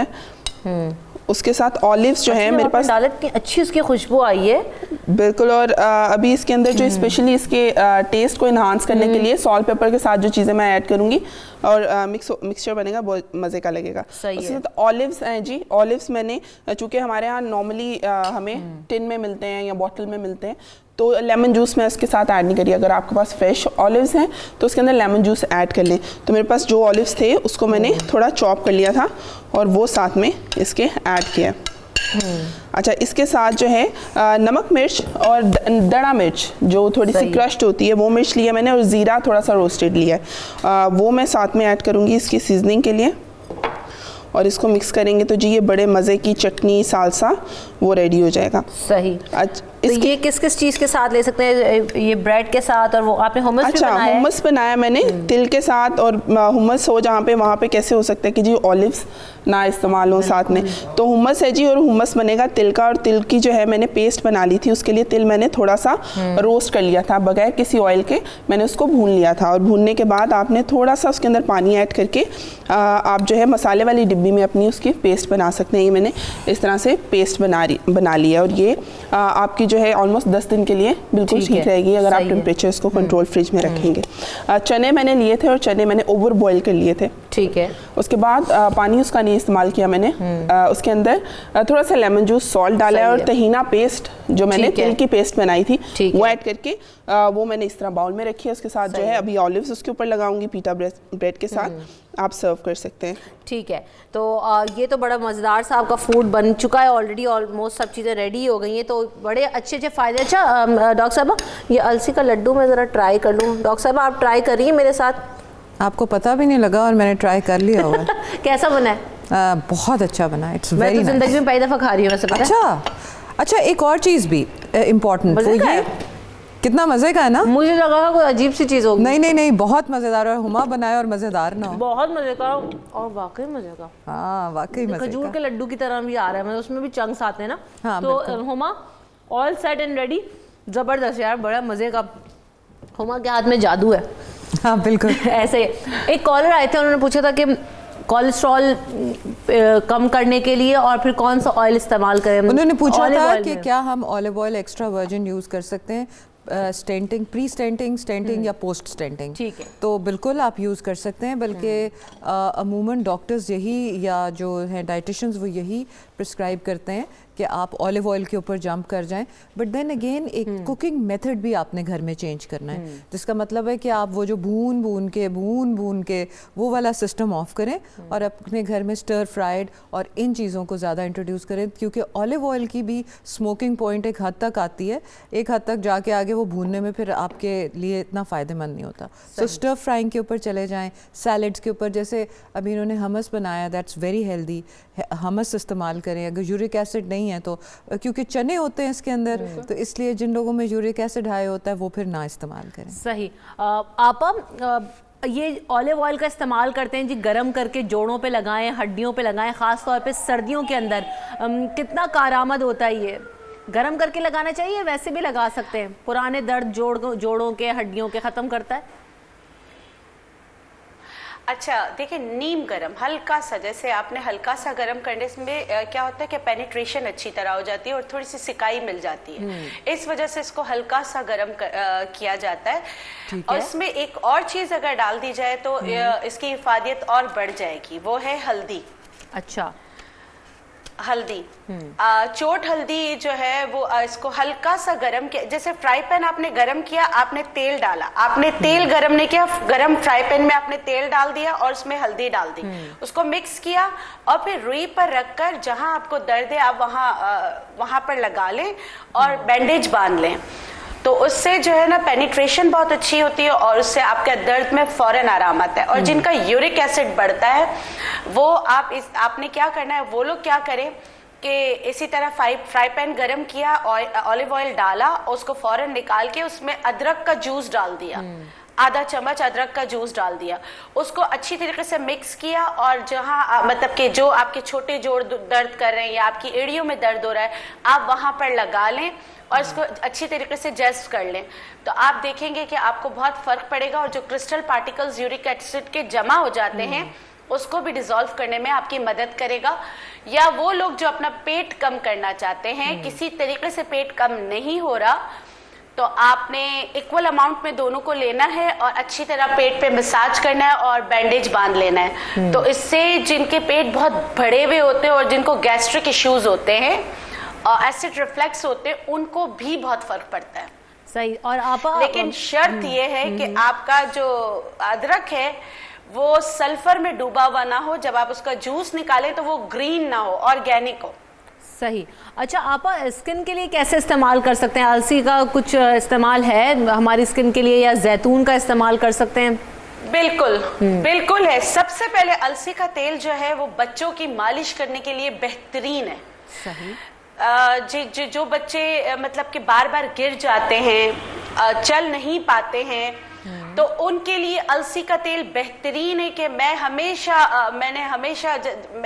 उसके साथ ऑलिव्स जो है मेरे पास डाले, इतनी अच्छी उसकी खुशबू आई है। बिल्कुल। और अभी इसके अंदर जो स्पेशली इसके टेस्ट को इन्हांस करने के लिए सॉल्ट पेपर के साथ जो चीज़ें मैं ऐड करूँगी और मिक्सचर बनेगा, बहुत मज़े का लगेगा। उसके साथ ऑलिव्स हैं जी। ऑलिव्स मैंने, चूँकि हमारे यहाँ नॉर्मली हमें टिन में मिलते हैं या बॉटल में मिलते हैं, तो लेमन जूस मैं उसके साथ ऐड नहीं करी। अगर आपके पास फ्रेश ऑलिव्स हैं तो उसके अंदर लेमन जूस ऐड कर लें। तो मेरे पास जो ऑलिव्स थे उसको मैंने थोड़ा चॉप कर लिया था और वो साथ में इसके ऐड किया। अच्छा, इसके साथ जो है नमक मिर्च और दड़ा मिर्च जो थोड़ी सी क्रश्ड होती है वो मिर्च लिया मैंने, और ज़ीरा थोड़ा सा रोस्टेड लिया है, वो मैं साथ में ऐड करूँगी इसकी सीजनिंग के लिए। और इसको मिक्स करेंगे तो जी ये बड़े मज़े की चटनी सालसा वो रेडी हो जाएगा। सही। अच्छा, तो ये किस किस चीज़ के साथ ले सकते हैं? ये ब्रेड के साथ, और वो आपने हुमस भी बनाया है? हुमस बनाया मैंने तिल के साथ, और हुमस हो जहाँ पे वहाँ पे कैसे हो सकता है कि जी ऑलिव्स ना इस्तेमाल हो साथ में, तो हुमस है जी। और हुमस बनेगा तिल का, और तिल की जो है मैंने पेस्ट बना ली थी। उसके लिए तिल मैंने थोड़ा सा रोस्ट कर लिया था, बगैर किसी ऑयल के मैंने उसको भून लिया था। और भूनने के बाद आपने थोड़ा सा उसके अंदर पानी ऐड करके आप जो है मसाले वाली डिब्बी में अपनी उसकी पेस्ट बना सकते हैं। ये मैंने इस तरह से पेस्ट बना लिया, और ये आपकी जो है ऑलमोस्ट 10 दिन के लिए बिल्कुल ठीक रहेगी अगर आप टेम्परेचर इसको कंट्रोल फ्रिज में रखेंगे। चने मैंने लिए थे और चने मैंने ओवर बॉईल कर लिए थे। ठीक है। उसके बाद पानी उसका नहीं इस्तेमाल किया मैंने। उसके अंदर थोड़ा सा लेमन जूस, सॉल्ट डाला है, और तहीना पेस्ट जो मैंने तिल की पेस्ट बनाई थी वो ऐड करके वो मैंने इस तरह बाउल में रखी है। उसके साथ जो है अभी ऑलिव्स उसके ऊपर लगाऊंगी पीटा ब्रेड के साथ, आप सर्व कर सकते हैं। ठीक है। तो ये तो बड़ा मज़ेदार सा आपका फूड बन चुका है ऑलरेडी, ऑलमोस्ट सब चीज़ें रेडी हो गई हैं, तो बड़े अच्छे अच्छे फ़ायदे। अच्छा डॉक्टर साहब, ये अलसी का लड्डू मैं ज़रा ट्राई कर लूँ। डॉक्टर साहब आप ट्राई करिए मेरे साथ। आपको पता भी नहीं लगा और मैंने ट्राई कर लिया हुआ। कैसा बना है? बहुत अच्छा बना। इट्स मैं वेरी तो ज़िंदगी में पहली दफ़ा खा रही हूँ वैसे। अच्छा, एक और चीज़ भी इम्पोर्टेंट, वो ये कितना मज़े का है ना। मुझे लगा कोई अजीब सी चीज़ होगी। नहीं, बहुत मज़ेदार। और हुमा बनाया और मज़ेदार ना हो। बहुत मज़े का, और वाकई मज़े का। हाँ, वाकई मज़े का। खजूर के लड्डू की तरह भी आ रहा है, मतलब उसमें भी चंक्स आते हैं ना। हाँ, तो Huma all set and ready. ज़बरदस्त यार, बड़ा मज़े का। हुमा के हाथ में जादू है। हाँ बिल्कुल। ऐसे एक कॉलर आए थे, उन्होंने पूछा था कि कोलेस्ट्रॉल कम करने के लिए और फिर कौन सा ऑयल इस्तेमाल करें। उन्होंने पूछा था कि क्या हम olive oil extra virgin use कर सकते हैं स्टेंटिंग, प्री स्टेंटिंग, स्टेंटिंग या पोस्ट स्टेंटिंग। ठीक है। तो बिल्कुल आप यूज़ कर सकते हैं, बल्कि अमूमन डॉक्टर्स यही या जो हैं डाइटिशियंस वो यही प्रिस्क्राइब करते हैं कि आप ऑलिव ऑयल के ऊपर जंप कर जाएं। बट देन अगेन एक कुकिंग मेथड भी आपने घर में चेंज करना है, जिसका मतलब है कि आप वो जो भून भून के वो वाला सिस्टम ऑफ करें और अपने घर में स्टर फ्राइड और इन चीज़ों को ज़्यादा इंट्रोड्यूस करें, क्योंकि ऑलिव ऑयल की भी स्मोकिंग पॉइंट एक हद तक आती है, एक हद तक जाके आगे वो भूनने में फिर आपके लिए इतना फ़ायदेमंद नहीं होता। तो स्टर फ्राइंग के ऊपर चले जाएं, सैलड्स के ऊपर, जैसे अभी इन्होंने हमस बनाया, दैट्स वेरी हेल्दी। हमस इस्तेमाल करें अगर यूरिक एसिड नहीं है तो, क्योंकि चने होते हैं इसके अंदर, तो इसलिए जिन लोगों में यूरिक एसिड हाई होता है वो फिर ना इस्तेमाल करें। सही। आप ये ऑलिव ऑयल का इस्तेमाल करते हैं जी, गरम करके जोड़ों पे लगाएं, हड्डियों पे लगाएं, ख़ास तौर पे सर्दियों के अंदर कितना कारआमद होता है ये? गरम करके लगाना चाहिए, वैसे भी लगा सकते हैं, पुराने दर्द जोड़ों के, हड्डियों के ख़त्म करता है। अच्छा देखिए, नीम गरम हल्का सा, जैसे आपने हल्का सा गरम करने में क्या होता है कि पेनिट्रेशन अच्छी तरह हो जाती है और थोड़ी सी सिकाई मिल जाती है, इस वजह से इसको हल्का सा गरम किया जाता है। और इसमें एक और चीज़ अगर डाल दी जाए तो इसकी हिफाजत और बढ़ जाएगी, वो है हल्दी। अच्छा, हल्दी, चोट हल्दी जो है वो इसको हल्का सा गरम किया, जैसे फ्राई पैन आपने गरम किया, आपने तेल डाला, आपने तेल गरम नहीं किया, गरम फ्राई पैन में आपने तेल डाल दिया और उसमें हल्दी डाल दी, उसको मिक्स किया और फिर रुई पर रखकर जहां आपको दर्द है आप वहां पर लगा लें और बैंडेज बांध लें, तो उससे जो है ना पेनिट्रेशन बहुत अच्छी होती है और उससे आपके दर्द में फौरन आराम आता है। और जिनका यूरिक एसिड बढ़ता है वो आपने क्या करना है, वो लोग क्या करें कि इसी तरह फ्राई पैन गरम किया, ऑलिव ऑयल डाला, उसको फौरन निकाल के उसमें अदरक का जूस डाल दिया, आधा चम्मच अदरक का जूस डाल दिया, उसको अच्छी तरीके से मिक्स किया और जहां मतलब कि जो आपके छोटे जोड़ दर्द कर रहे हैं या आपकी एड़ियों में दर्द हो रहा है, आप वहां पर लगा लें और इसको अच्छी तरीके से जस्ट कर लें, तो आप देखेंगे कि आपको बहुत फर्क पड़ेगा और जो क्रिस्टल पार्टिकल्स यूरिक एसिड के जमा हो जाते हैं उसको भी डिसॉल्व करने में आपकी मदद करेगा। या वो लोग जो अपना पेट कम करना चाहते हैं, किसी तरीके से पेट कम नहीं हो रहा, तो आपने इक्वल अमाउंट में दोनों को लेना है और अच्छी तरह पेट पे मसाज करना है और बैंडेज बांध लेना है। तो इससे जिनके पेट बहुत बड़े हुए होते हैं और जिनको गैस्ट्रिक इश्यूज होते हैं और एसिड रिफ्लेक्स होते हैं, उनको भी बहुत फर्क पड़ता है। सही। और आप लेकिन शर्त ये है कि आपका जो अदरक है वो सल्फर में डूबा हुआ ना हो, जब आप उसका जूस निकालें तो वो ग्रीन ना हो, ऑर्गेनिक हो। सही। अच्छा, आप स्किन के लिए कैसे इस्तेमाल कर सकते हैं? अलसी का कुछ इस्तेमाल है हमारी स्किन के लिए, या जैतून का इस्तेमाल कर सकते हैं? बिल्कुल बिल्कुल है। सबसे पहले अलसी का तेल जो है वो बच्चों की मालिश करने के लिए बेहतरीन है। सही। जो बच्चे मतलब कि बार बार गिर जाते हैं, चल नहीं पाते हैं, तो उनके लिए अलसी का तेल बेहतरीन है। कि मैंने हमेशा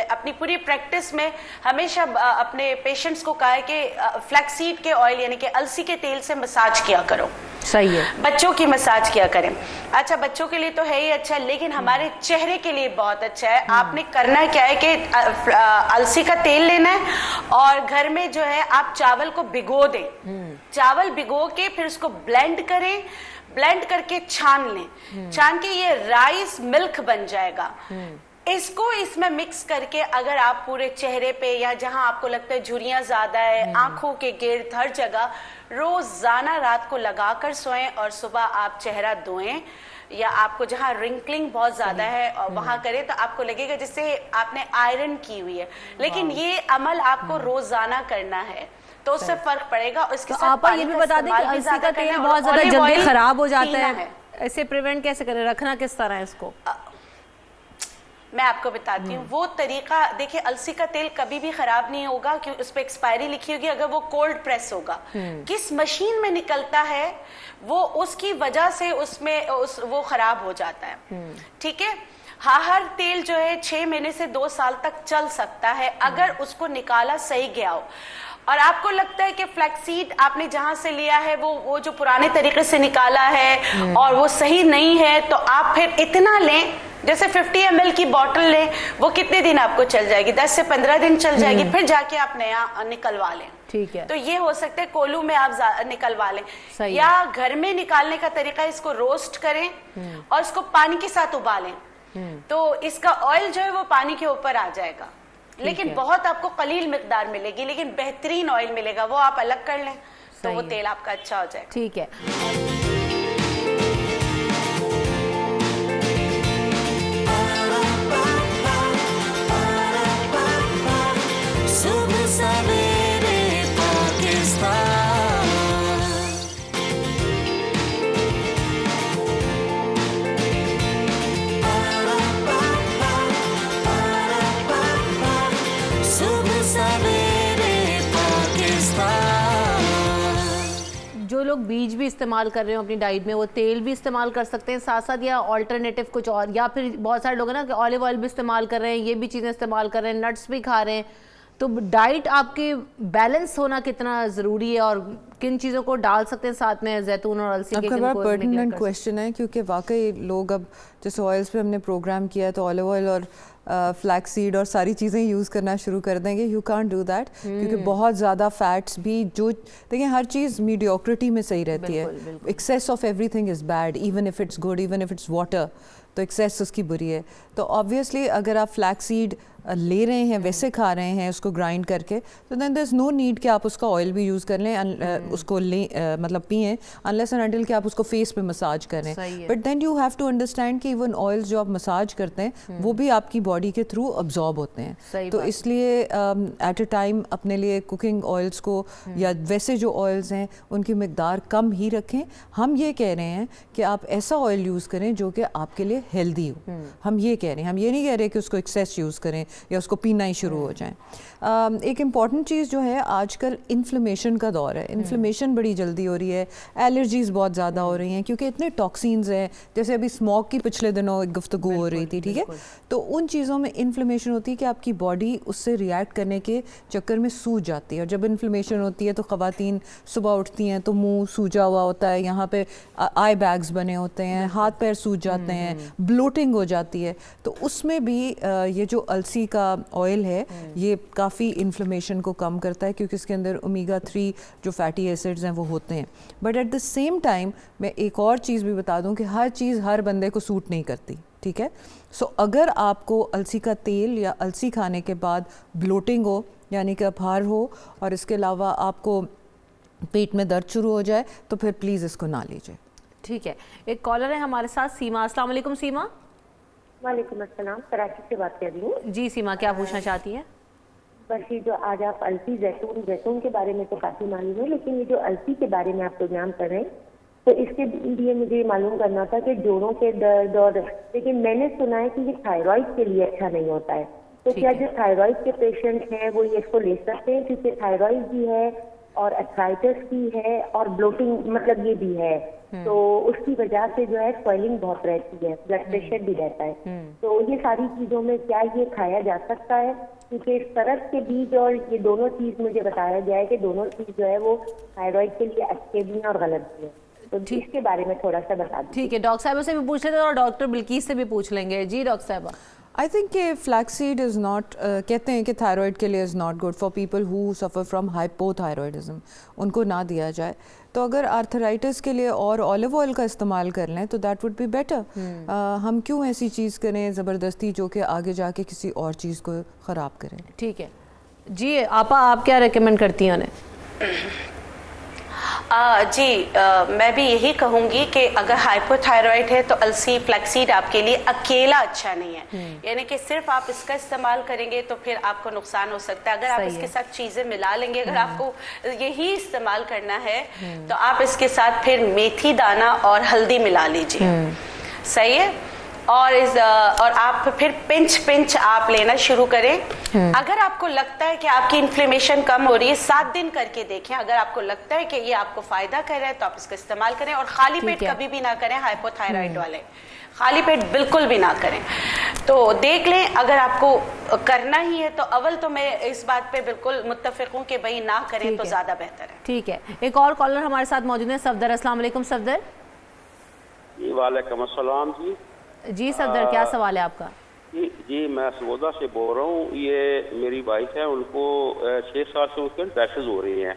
अपनी पूरी प्रैक्टिस में हमेशा अपने पेशेंट्स को कहा है कि फ्लैक्सीड के ऑयल यानी कि अलसी के तेल से मसाज किया करो। सही है। बच्चों की मसाज किया करें। अच्छा, बच्चों के लिए तो है ही अच्छा, लेकिन हमारे चेहरे के लिए बहुत अच्छा है। आपने करना क्या है कि अलसी का तेल लेना है और घर में जो है आप चावल को भिगो दें। चावल भिगो के फिर उसको ब्लेंड करें, ब्लेंड करके छान लें। छान के ये राइस मिल्क बन जाएगा। इसको इसमें मिक्स करके अगर आप पूरे चेहरे पे या जहां आपको लगता है झुर्रियां ज्यादा है, आंखों के गिर्द, हर जगह रोजाना रात को लगाकर सोएं और सुबह आप चेहरा धोएं। या आपको जहां रिंकलिंग बहुत ज्यादा है और वहां करें तो आपको लगेगा जैसे आपने आयरन की हुई है। लेकिन ये अमल आपको रोजाना करना है, तो उससे फर्क पड़ेगा। उसके तो साथ आप ये भी बता दें कि अलसी का तेल बहुत ज्यादा जल्दी खराब हो जाता है, इसे प्रिवेंट कैसे करें, रखना किस तरह है इसको? मैं आपको बताती हूँ वो तरीका। देखिए, अलसी का तेल कभी भी खराब नहीं होगा क्योंकि उस पर एक्सपायरी लिखी होगी अगर वो कोल्ड प्रेस होगा। किस मशीन में निकलता है वो उसकी वजह से उसमें वो खराब हो जाता है। ठीक है। हर तेल जो है 6 महीने से 2 साल तक चल सकता है अगर उसको निकाला सही गया हो। और आपको लगता है कि फ्लैक्सीड आपने जहां से लिया है वो जो पुराने तरीके से निकाला है और वो सही नहीं है, तो आप फिर इतना लें, जैसे 50 ml की बोतल लें, वो कितने दिन आपको चल जाएगी? 10 से 15 दिन चल जाएगी, फिर जाके आप नया निकलवा लें। ठीक है। तो ये हो सकता है कोलू में आप निकलवा लें, या घर में निकालने का तरीका, इसको रोस्ट करें और इसको पानी के साथ उबालें, तो इसका ऑयल जो है वो पानी के ऊपर आ जाएगा। लेकिन बहुत आपको कलील मिकदार मिलेगी, लेकिन बेहतरीन ऑयल मिलेगा, वो आप अलग कर लें तो वो तेल आपका अच्छा हो जाएगा। ठीक है। जो लोग बीज भी इस्तेमाल कर रहे हो अपनी डाइट में, वो तेल भी इस्तेमाल कर सकते हैं साथ साथ, या ऑल्टरनेटिव कुछ और? या फिर बहुत सारे लोग हैं ना कि ऑलिव ऑयल भी इस्तेमाल कर रहे हैं, ये भी चीज़ें इस्तेमाल कर रहे हैं, नट्स भी खा रहे हैं। तो डाइट आपकी बैलेंस होना कितना ज़रूरी है और किन चीज़ों को डाल सकते हैं साथ में जैतून और अलसी के? आपका बड़ा पर्टिनेंट क्वेश्चन है, क्योंकि वाकई लोग अब जैसे ऑयल्स पे हमने प्रोग्राम किया तो ऑलिव ऑयल और फ्लैक्स सीड और सारी चीज़ें यूज़ करना शुरू कर देंगे। यू कांट डू दैट, क्योंकि बहुत ज़्यादा फैट्स भी, जो देखिए हर चीज़ मीडियोक्रिटी में सही रहती है। Excess of everything is bad, even if it's good, even if it's water, तो एक्सेस उसकी बुरी है। तो ऑब्वियसली अगर आप फ्लैक्स सीड ले रहे हैं, वैसे खा रहे हैं उसको ग्राइंड करके, तो then there is no need कि आप उसका ऑयल भी यूज़ कर लें, उसको लें मतलब पिएं, अनलेस एंड अनटिल कि आप उसको फेस पे मसाज करें। But then you have to understand कि इवन ऑयल्स जो आप मसाज करते हैं वो भी आपकी बॉडी के थ्रू अब्जॉर्ब होते हैं। तो इसलिए एट अ टाइम अपने लिए कुकिंग ऑयल्स को या वैसे जो ऑयल्स हैं उनकी मिकदार कम ही रखें। हम ये कह रहे हैं कि आप ऐसा ऑयल यूज़ करें जो कि आपके लिए हेल्दी हो। हम ये कह रहे हैं, हम ये नहीं कह रहे कि उसको एक्सेस यूज़ करें या उसको पीना ही शुरू हो जाएं। एक इम्पॉर्टेंट चीज़ जो है, आजकल इन्फ्लेमेशन का दौर है, इन्फ्लेमेशन बड़ी जल्दी हो रही है, एलर्जीज़ बहुत ज़्यादा हो रही हैं क्योंकि इतने टॉक्सिन्स हैं। जैसे अभी स्मोक की पिछले दिनों एक गुफ्तगू हो रही थी, ठीक है, तो उन चीज़ों में इन्फ्लेमेशन होती है कि आपकी बॉडी उससे रिएक्ट करने के चक्कर में सूज जाती है, और जब इन्फ्लेमेशन होती है तो ख़वातीन सुबह उठती हैं तो मुंह सूजा हुआ होता है, यहाँ पे आई बैग्स बने होते हैं, हाथ पैर सूज जाते हैं, ब्लोटिंग हो जाती है। तो उसमें भी ये जो अलसी का ऑयल है ये काफ़ी इन्फ्लेमेशन को कम करता है क्योंकि इसके अंदर ओमेगा 3 जो फैटी एसिड्स हैं वो होते हैं। But at the same time मैं एक और चीज़ भी बता दूं कि हर चीज़ हर बंदे को सूट नहीं करती, ठीक है। सो अगर आपको अलसी का तेल या अलसी खाने के बाद ब्लोटिंग हो यानी कि अफार हो, और इसके अलावा आपको पेट में दर्द शुरू हो जाए, तो फिर प्लीज़ इसको ना लीजिए। ठीक है, एक कॉलर है हमारे साथ, सीमा। अस्सलाम वालेकुम सीमा। वालेकुम अस्सलाम, कराची से बात कर रही हूँ। जी सीमा, क्या पूछना चाहती हैं? बस ये जो आज आप अलसी जैतून के बारे में तो काफ़ी मालूम है, लेकिन ये जो अलसी के बारे में आप प्रोग्राम कर रहे हैं तो इसके लिए मुझे मालूम करना था कि जोड़ों के दर्द, और लेकिन मैंने सुना है कि ये थायराइड के लिए अच्छा नहीं होता है, तो क्या जो थायराइड के पेशेंट हैं वो ये इसको ले सकते हैं? क्योंकि थायराइड भी है और अर्थराइटिस भी है और ब्लोटिंग मतलब ये भी है, तो उसकी वजह से जो है स्वेलिंग बहुत रहती है, ब्लड प्रेशर भी रहता है। तो ये सारी चीजों में क्या ये खाया जा सकता है? क्योंकि सरस के बीज और ये दोनों चीज मुझे बताया गया है कि दोनों चीज जो है वो थायराइड के लिए अच्छे भी हैं और गलत भी है, तो इसके बारे में थोड़ा सा बता दीजिए। ठीक है, डॉक्टर साहब से भी पूछ लेते हैं और डॉक्टर बिल्कीस से भी पूछ लेंगे। जी डॉक्टर साहब। आई थिंक कि फ्लैक्सीड इज़ नॉट, कहते हैं कि थायराइड के लिए is not good for people who suffer from hypothyroidism, उनको ना दिया जाए। तो अगर आर्थराइटिस के लिए और ऑलिव ऑयल का इस्तेमाल कर लें तो दैट वुड बी बेटर। हम क्यों ऐसी चीज़ करें ज़बरदस्ती जो कि आगे जाके किसी और चीज़ को ख़राब करें। ठीक है जी, आपा आप क्या रेकमेंड करती हैं उन्हें? मैं भी यही कहूँगी कि अगर हाइपोथायरॉइड है तो अलसी फ्लैक्सीड आपके लिए अकेला अच्छा नहीं है, यानी कि सिर्फ आप इसका इस्तेमाल करेंगे तो फिर आपको नुकसान हो सकता है। अगर आप इसके साथ चीज़ें मिला लेंगे, अगर आपको यही इस्तेमाल करना है तो आप इसके साथ फिर मेथी दाना और हल्दी मिला लीजिए, सही है। और आप फिर पिंच आप लेना शुरू करें। अगर आपको लगता है कि आपकी इन्फ्लेमेशन कम हो रही है, 7 दिन करके देखें। अगर आपको लगता है कि ये आपको फायदा कर रहा है तो आप इसका इस्तेमाल करें, और खाली पेट कभी भी ना करें। हाइपोथायराइड वाले खाली पेट बिल्कुल भी ना करें। तो देख लें, अगर आपको करना ही है तो अव्वल तो मैं इस बात पे बिल्कुल मुत्तफिक हूँ कि भाई ना करें तो ज्यादा बेहतर है। ठीक है, एक और कॉलर हमारे साथ मौजूद है, सफदर। अस्सलाम वालेकुम सफदर। जी वालेकुम अस्सलाम जी। जी सफदर, क्या सवाल है आपका? जी मैं सवोदा से बोल रहा हूँ। ये मेरी वाइफ है, उनको 6 साल से उसके रैशेज हो रही हैं,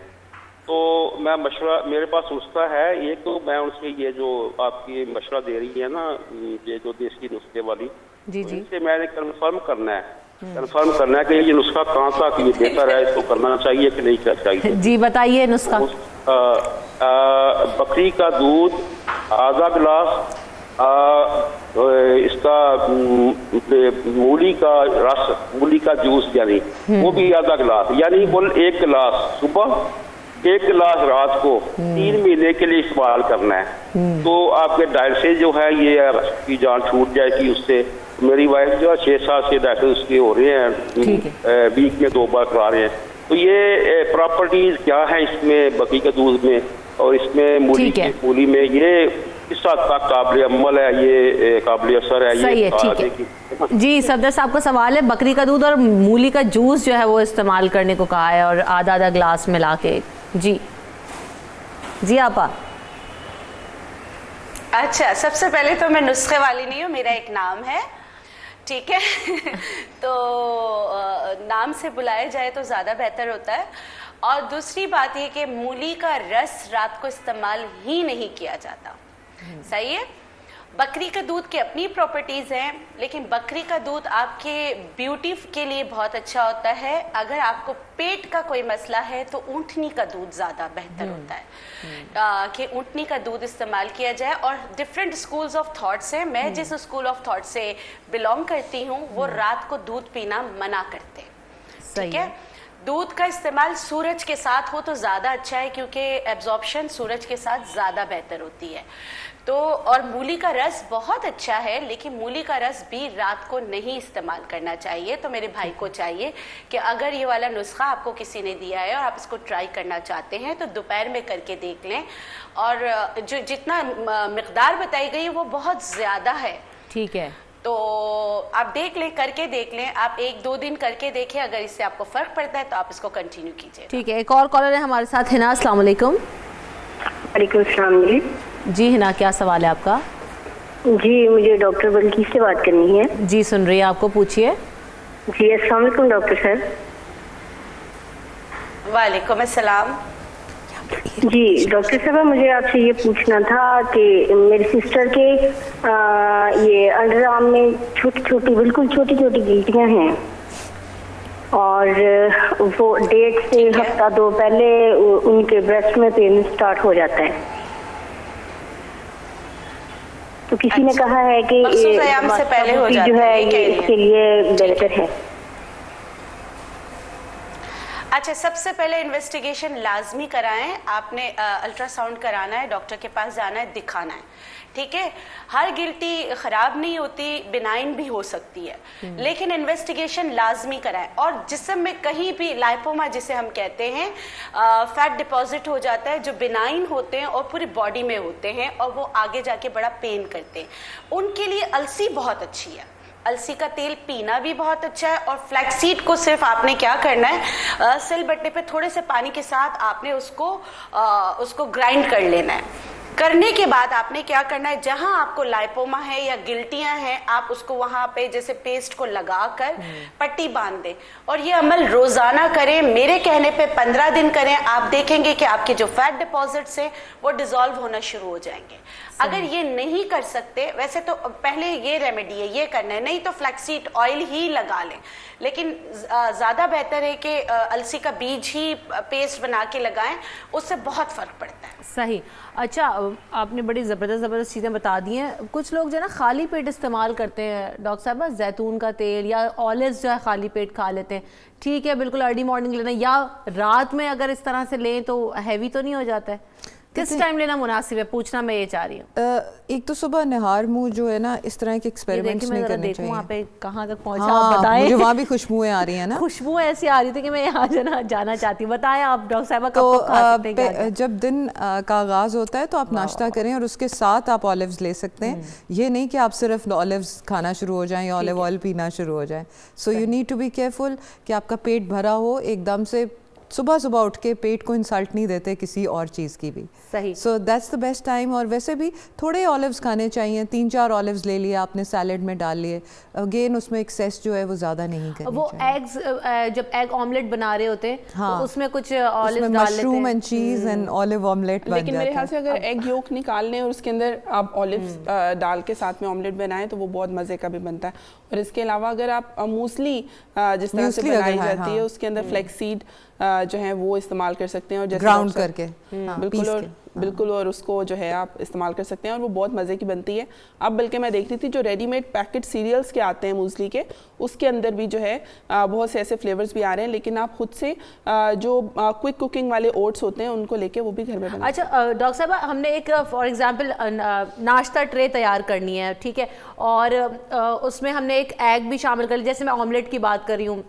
तो मैं मशवरा, मेरे पास नुस्खा है ये, तो मैं उनसे ये जो आपकी मशवरा दे रही है ना, ये जो देसी नुस्खे वाली, जी जी, इनसे मैंने कंफर्म करना है कि ये नुस्खा कहाँ तक ये बेहतर है, इसको करना चाहिए कि नहीं करना चाहिए। जी बताइए नुस्खा। बकरी का दूध आधा गिलास, इसका मूली का रस, मूली का जूस यानी वो भी आधा गिलास, यानी कुल 1 गिलास सुबह, 1 गिलास रात को 3 महीने के लिए इस्तेमाल करना है। तो आपके डाइट से जो है ये की जान छूट जाएगी उससे। मेरी वाइफ जो है 6 साल से डायबिटीज उसके हो रहे हैं, वीक में 2 बार करा रहे हैं। तो ये प्रॉपर्टीज क्या है इसमें, बकरी के दूध में और इसमें मूली में, ये किस हद तक काबिल अमल है, ये काबिल असर है? सही है, ठीक है जी। सफदर साहब का सवाल है, बकरी का दूध और मूली का जूस जो है वो इस्तेमाल करने को कहा है, और आधा ग्लास मिला के। जी आपा। अच्छा, सबसे पहले तो मैं नुस्खे वाली नहीं हूँ, मेरा एक नाम है, ठीक है। तो नाम से बुलाया जाए तो ज़्यादा बेहतर होता है। और दूसरी बात ये कि मूली का रस रात को इस्तेमाल ही नहीं किया जाता, सही है। बकरी का दूध की अपनी प्रॉपर्टीज़ हैं, लेकिन बकरी का दूध आपके ब्यूटी के लिए बहुत अच्छा होता है। अगर आपको पेट का कोई मसला है तो ऊँटनी का दूध ज़्यादा बेहतर होता है कि ऊँटनी का दूध इस्तेमाल किया जाए। और डिफरेंट स्कूल्स ऑफ थॉट्स हैं, मैं जिस स्कूल ऑफ थॉट से बिलोंग करती हूँ वो रात को दूध पीना मना करते हैं, ठीक है। दूध का इस्तेमाल सूरज के साथ हो तो ज़्यादा अच्छा है, क्योंकि एब्जॉर्प्शन सूरज के साथ ज़्यादा बेहतर होती है। तो और मूली का रस बहुत अच्छा है, लेकिन मूली का रस भी रात को नहीं इस्तेमाल करना चाहिए। तो मेरे भाई को चाहिए कि अगर ये वाला नुस्खा आपको किसी ने दिया है और आप इसको ट्राई करना चाहते हैं तो दोपहर में करके देख लें, और जो जितना मिकदार बताई गई है वो बहुत ज़्यादा है। ठीक है, तो आप देख लें, करके देख लें, आप 1-2 दिन करके देखें, अगर इससे आपको फ़र्क पड़ता है तो आप इसको कंटिन्यू कीजिए। ठीक है, एक और कॉलर है हमारे साथ, हिना, अस्सलाम वालेकुम। वालेकुम अस्सलाम जी। जी हिना, क्या सवाल है आपका? जी, मुझे डॉक्टर बल्कि से बात करनी है। जी सुन रही है आपको, पूछिए। जी अस्सलाम वालेकुम डॉक्टर साहब। वालेकुम अस्सलाम। जी डॉक्टर साहब, मुझे आपसे ये पूछना था कि मेरी सिस्टर के ये अंडर आर्म में छोटी छोटी, बिल्कुल छोटी छोटी गिल्टियाँ हैं, और वो डेट से हफ्ता 2 पहले उनके ब्रेस्ट में पेन स्टार्ट हो जाता है। तो किसी ने कहा है कि मखसूस से पहले हो जाता जो है ये इसके लिए बेहतर है। अच्छा, सबसे पहले इन्वेस्टिगेशन लाजमी कराएं। आपने अल्ट्रासाउंड कराना है, डॉक्टर के पास जाना है, दिखाना है, ठीक है। हर गिल्टी ख़राब नहीं होती, बिनाइन भी हो सकती है, लेकिन इन्वेस्टिगेशन लाजमी कराएं। और जिस्म में कहीं भी लाइपोमा जिसे हम कहते हैं, फैट डिपॉजिट हो जाता है, जो बिनाइन होते हैं और पूरी बॉडी में होते हैं और वो आगे जाके बड़ा पेन करते हैं, उनके लिए अलसी बहुत अच्छी है। अलसी का तेल पीना भी बहुत अच्छा है। और फ्लैक्सीड को सिर्फ आपने क्या करना है, सिल बट्टे पे थोड़े से पानी के साथ आपने उसको ग्राइंड कर लेना है। करने के बाद आपने क्या करना है, जहां आपको लाइपोमा है या गिल्टियां हैं, आप उसको वहां पे जैसे पेस्ट को लगाकर पट्टी बांध दें, और ये अमल रोजाना करें। मेरे कहने पे 15 दिन करें, आप देखेंगे कि आपके जो फैट डिपॉजिट्स हैं वो डिसॉल्व होना शुरू हो जाएंगे। अगर ये नहीं कर सकते, वैसे तो पहले ये रेमेडी है, ये करना है, नहीं तो फ्लैक्सीड ऑयल ही लगा लें, लेकिन ज़्यादा बेहतर है कि अलसी का बीज ही पेस्ट बना के लगाएं, उससे बहुत फ़र्क पड़ता है। सही। अच्छा, आपने बड़ी ज़बरदस्त चीज़ें बता दी हैं। कुछ लोग जो है ना खाली पेट इस्तेमाल करते हैं डॉक्टर साहब, जैतून का तेल या ऑलिव्स जो है खाली पेट खा लेते हैं, ठीक है, बिल्कुल अर्ली मॉर्निंग लेना, या रात में अगर इस तरह से लें तो हैवी तो नहीं हो जाता है? किस टाइम लेना मुनासिब है, पूछना मैं ये चाह रही हूँ। एक तो सुबह निहार मुंह जो है ना, इस तरह के एक्सपेरिमेंट्स नहीं करने चाहिए। वहाँ पे कहाँ तक पहुँचा, हाँ, आप बताएं। मुझे वहाँ भी खुशबुएं आ रही हैं ना। खुशबू ऐसी आ रही थी कि मैं यहाँ जाना चाहती हूँ। बताएं आप डॉक्टर साहब, तो जब दिन का आगाज होता है तो आप नाश्ता करें और उसके साथ आप ऑलिव्स ले सकते हैं। ये नहीं कि आप सिर्फ ऑलिव्स खाना शुरू हो जाएं या ऑलिव ऑयल पीना शुरू हो जाए। So you need to be careful कि आपका पेट भरा हो। एकदम से सुबह सुबह उठ के पेट को इंसल्ट नहीं देते किसी और चीज़ की भी। सही। So that's the best time. और वैसे भी थोड़े ऑलिव्स खाने चाहिए, 3-4 ऑलिव्स ले लिए आपने, सैलेड में डाल लिए, अगेन उसमें एक्सेस जो है वो ज़्यादा नहीं करनी वो चाहिए। एग्स, जब एग ऑमलेट बना रहे होते हैं हाँ, तो उसमें कुछ ऑलिव्स डाल लेते हैं, mushroom and cheese and olive omelette बन लेकिन मेरे ख्याल जाता से अगर एग योक निकाल लें और उसके अंदर आप ऑलिव्स डाल के साथ में ऑमलेट बनाएं तो वो बहुत मज़े का भी बनता है। और इसके अलावा अगर आप मूसली जिस तरह से बनाई जाती है, उसके अंदर फ्लैक्सीड जो है वो इस्तेमाल कर सकते हैं, और जैसे ग्राउंड करके बिल्कुल, और बिल्कुल, और उसको जो है आप इस्तेमाल कर सकते हैं और वो बहुत मज़े की बनती है। अब बल्कि मैं देख रही थी जो रेडीमेड पैकेट सीरियल्स के आते हैं मूसली के, उसके अंदर भी जो है बहुत से ऐसे फ्लेवर्स भी आ रहे हैं, लेकिन आप खुद से जो क्विक कुकिंग वाले ओट्स होते हैं उनको लेके वो भी घर में बनाएं। अच्छा डॉक्टर साहब, हमने एक फॉर एग्जांपल नाश्ता ट्रे तैयार करनी है, ठीक है, और उसमें हमने एक एग भी शामिल कर लिया, जैसे मैं ऑमलेट की बात कर रही हूँ,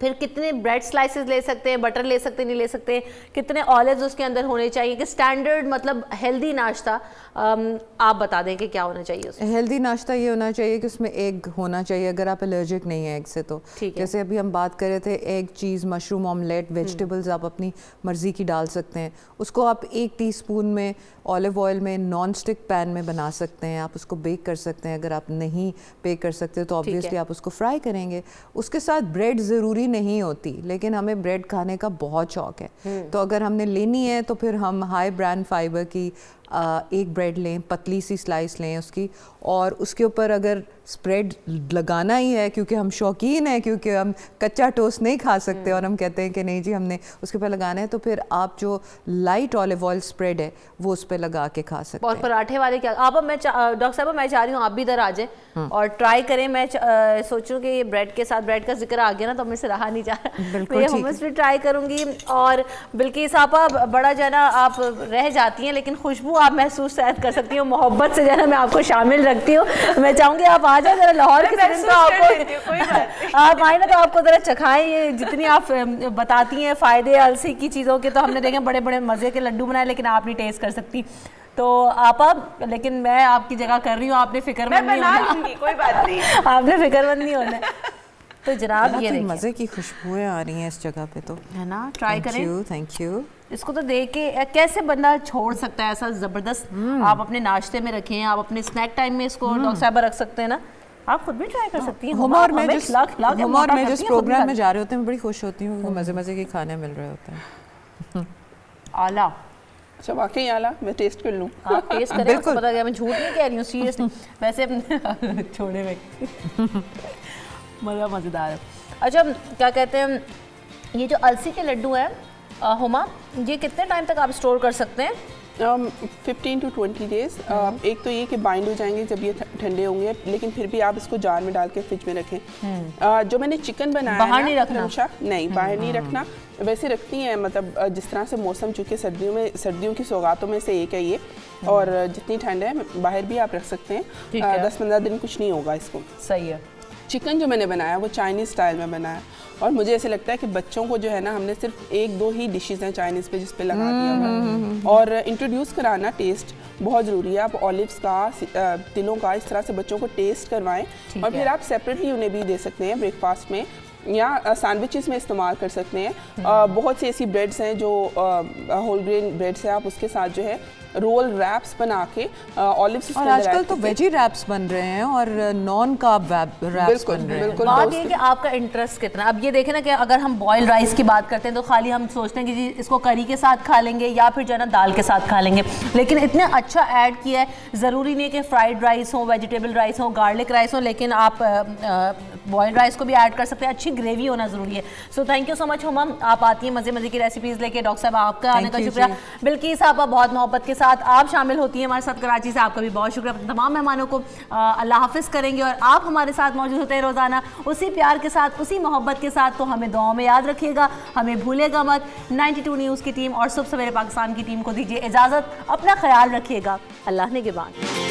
फिर कितने ब्रेड स्लाइसेस ले सकते हैं, बटर ले सकते हैं, नहीं ले सकते, कितने ऑलिव्स उसके अंदर होने चाहिए, कि स्टैंडर्ड मतलब हेल्दी नाश्ता आप बता दें कि क्या होना चाहिए उसमें? हेल्दी नाश्ता ये होना चाहिए कि उसमें एग होना चाहिए, अगर आप एलर्जिक नहीं है एग से तो। जैसे अभी हम बात कर रहे थे, एग, चीज़, मशरूम ऑमलेट, वेजिटेबल्स आप अपनी मर्ज़ी की डाल सकते हैं। उसको आप 1 टीस्पून में ऑलिव ऑयल में नॉन स्टिक पैन में बना सकते हैं, आप उसको बेक कर सकते हैं। अगर आप नहीं बेक कर सकते तो ऑब्वियसली आप उसको फ्राई करेंगे। उसके साथ ब्रेड ज़रूरी नहीं होती, लेकिन हमें ब्रेड खाने का बहुत शौक है, तो अगर हमने लेनी है तो फिर हम हाई ब्रांड फाइबर की एक ब्रेड लें, पतली सी स्लाइस लें उसकी, और उसके ऊपर अगर स्प्रेड लगाना ही है, क्योंकि हम शौकीन हैं, क्योंकि हम कच्चा टोस्ट नहीं खा सकते और हम कहते हैं कि नहीं जी हमने उसके ऊपर लगाना है, तो फिर आप जो लाइट ऑलिव ऑयल स्प्रेड है वो उस पर लगा के खा सकते हैं। और पराठे वाले क्या आप, मैं डॉक्टर साहब मैं चाह रही हूँ आप भी इधर आ जाएं और ट्राई करें। मैं सोचूं कि ये ब्रेड के साथ, ब्रेड का जिक्र आ गया ना तो मेरे से रहा नहीं जा रहा, मैं ये hummus भी ट्राई करूँगी। और बिल्किस आपा बड़ा जो है ना आप रह जाती हैं, लेकिन खुशबू आप महसूस शायद कर सकती हूँ, मोहब्बत से जरा मैं आपको शामिल रखती हूँ। मैं चाहूँगी आप आ जाए जरा लाहौर के दिन, तो आपको आप आए ना तो आपको ज़रा चखाएं ये जितनी आप बताती हैं फ़ायदे अलसी की चीज़ों के। तो हमने देखे बड़े बड़े मज़े के लड्डू बनाए, लेकिन आप नहीं टेस्ट कर सकती। तो आप लेकिन मैं आपकी जगह कर रही हूँ, आपने फिक्रमंद नहीं होना, कोई बात नहीं, आपने फिक्रमंद नहीं होना। तो जनाब ये मज़े की खुशबुएं आ रही हैं इस जगह पे, तो है ना, ट्राई करें। Thank you. इसको तो देख के कैसे बंदा छोड़ सकता है ऐसा ज़बरदस्त। आप अपने नाश्ते में रखें, आप अपने स्नैक टाइम में इसको डॉक्टर साहब रख सकते हैं ना, आप खुद भी ट्राई कर सकती हैं। हुमा और मैं जिस प्रोग्राम में जा रहे होते हैं मैं बड़ी खुश होती हूँ, मज़े मज़े के खाने मिल रहे होते हैं। आला, अच्छा वाकई आला, मैं टेस्ट कर लूँ? आप टेस्ट करें, बिल्कुल पता गया, मैं झूठ नहीं कह रही हूँ, सीरियसली। वैसे छोड़े में मज़ा मज़ेदार है। अच्छा क्या कहते हैं, ये जो अलसी के लड्डू हैं हुमा, ये कितने टाइम तक आप स्टोर कर सकते हैं? 15 to 20 डेज। एक तो ये कि बाइंड हो जाएंगे जब ये ठंडे होंगे, लेकिन फिर भी आप इसको जार में डाल के फ्रिज में रखें। जो मैंने चिकन बनाया बाहर नहीं रखना, नहीं बाहर नहीं रखना, वैसे रखती हैं, मतलब जिस तरह से मौसम चूँकि सर्दियों की सौगातों में से एक है ये, और जितनी ठंड है बाहर भी आप रख सकते हैं। 10-15 दिन कुछ नहीं होगा इसको। सही है। चिकन जो मैंने बनाया वो चाइनीज़ स्टाइल में बनाया, और मुझे ऐसे लगता है कि बच्चों को जो है ना, हमने सिर्फ 1-2 ही डिशेस हैं चाइनीज़ पे जिस पे लगा दिया हुआ, और इंट्रोड्यूस कराना टेस्ट बहुत ज़रूरी है। आप ऑलिव्स का, तिलों का इस तरह से बच्चों को टेस्ट करवाएं, और फिर आप सेपरेटली उन्हें भी दे सकते हैं ब्रेकफास्ट में या सैंडविचेस में इस्तेमाल कर सकते हैं। बहुत सी ऐसी ब्रेड्स हैं जो होल ग्रेन ब्रेड्स हैं, आप उसके साथ जो है रोल रैप्स बना के ऑलिव्स, और आजकल तो वेजी रैप्स बन रहे हैं और नॉन कार्ब रैप्स बन रहे हैं। बात ये कि आपका इंटरेस्ट कितना। अब ये देखें ना कि अगर हम बॉयल राइस की बात करते हैं तो खाली हम सोचते हैं कि जी इसको करी के साथ खा लेंगे या फिर जो है ना दाल के साथ खा लेंगे, लेकिन इतने अच्छा ऐड किया है। ज़रूरी नहीं कि फ्राइड राइस हो, वेजिटेबल राइस हो, गार्लिक राइस हो, लेकिन आप बॉयल राइस को भी ऐड कर सकते हैं। अच्छी ग्रेवी होना ज़रूरी है। So thank you so much Huma, आप आती हैं मज़े मज़े की रेसिपीज़ लेके। डॉक्टर साहब आपका आने का शुक्रिया। बिल्किस आप बहुत मोहब्बत के साथ आप शामिल होती हैं हमारे साथ कराची से, आपका भी बहुत शुक्रिया। तमाम मेहमानों को अल्लाह हाफिज़ करेंगे, और आप हमारे साथ मौजूद होते हैं रोज़ाना उसी प्यार के साथ, उसी मोहब्बत के साथ। तो हमें दुआओं में याद रखिएगा, हमें भूलेगा मत। 92 न्यूज़ की टीम और सुबह सवेरे पाकिस्तान की टीम को दीजिए इजाज़त, अपना ख्याल रखिएगा। अल्लाह ने के बाद।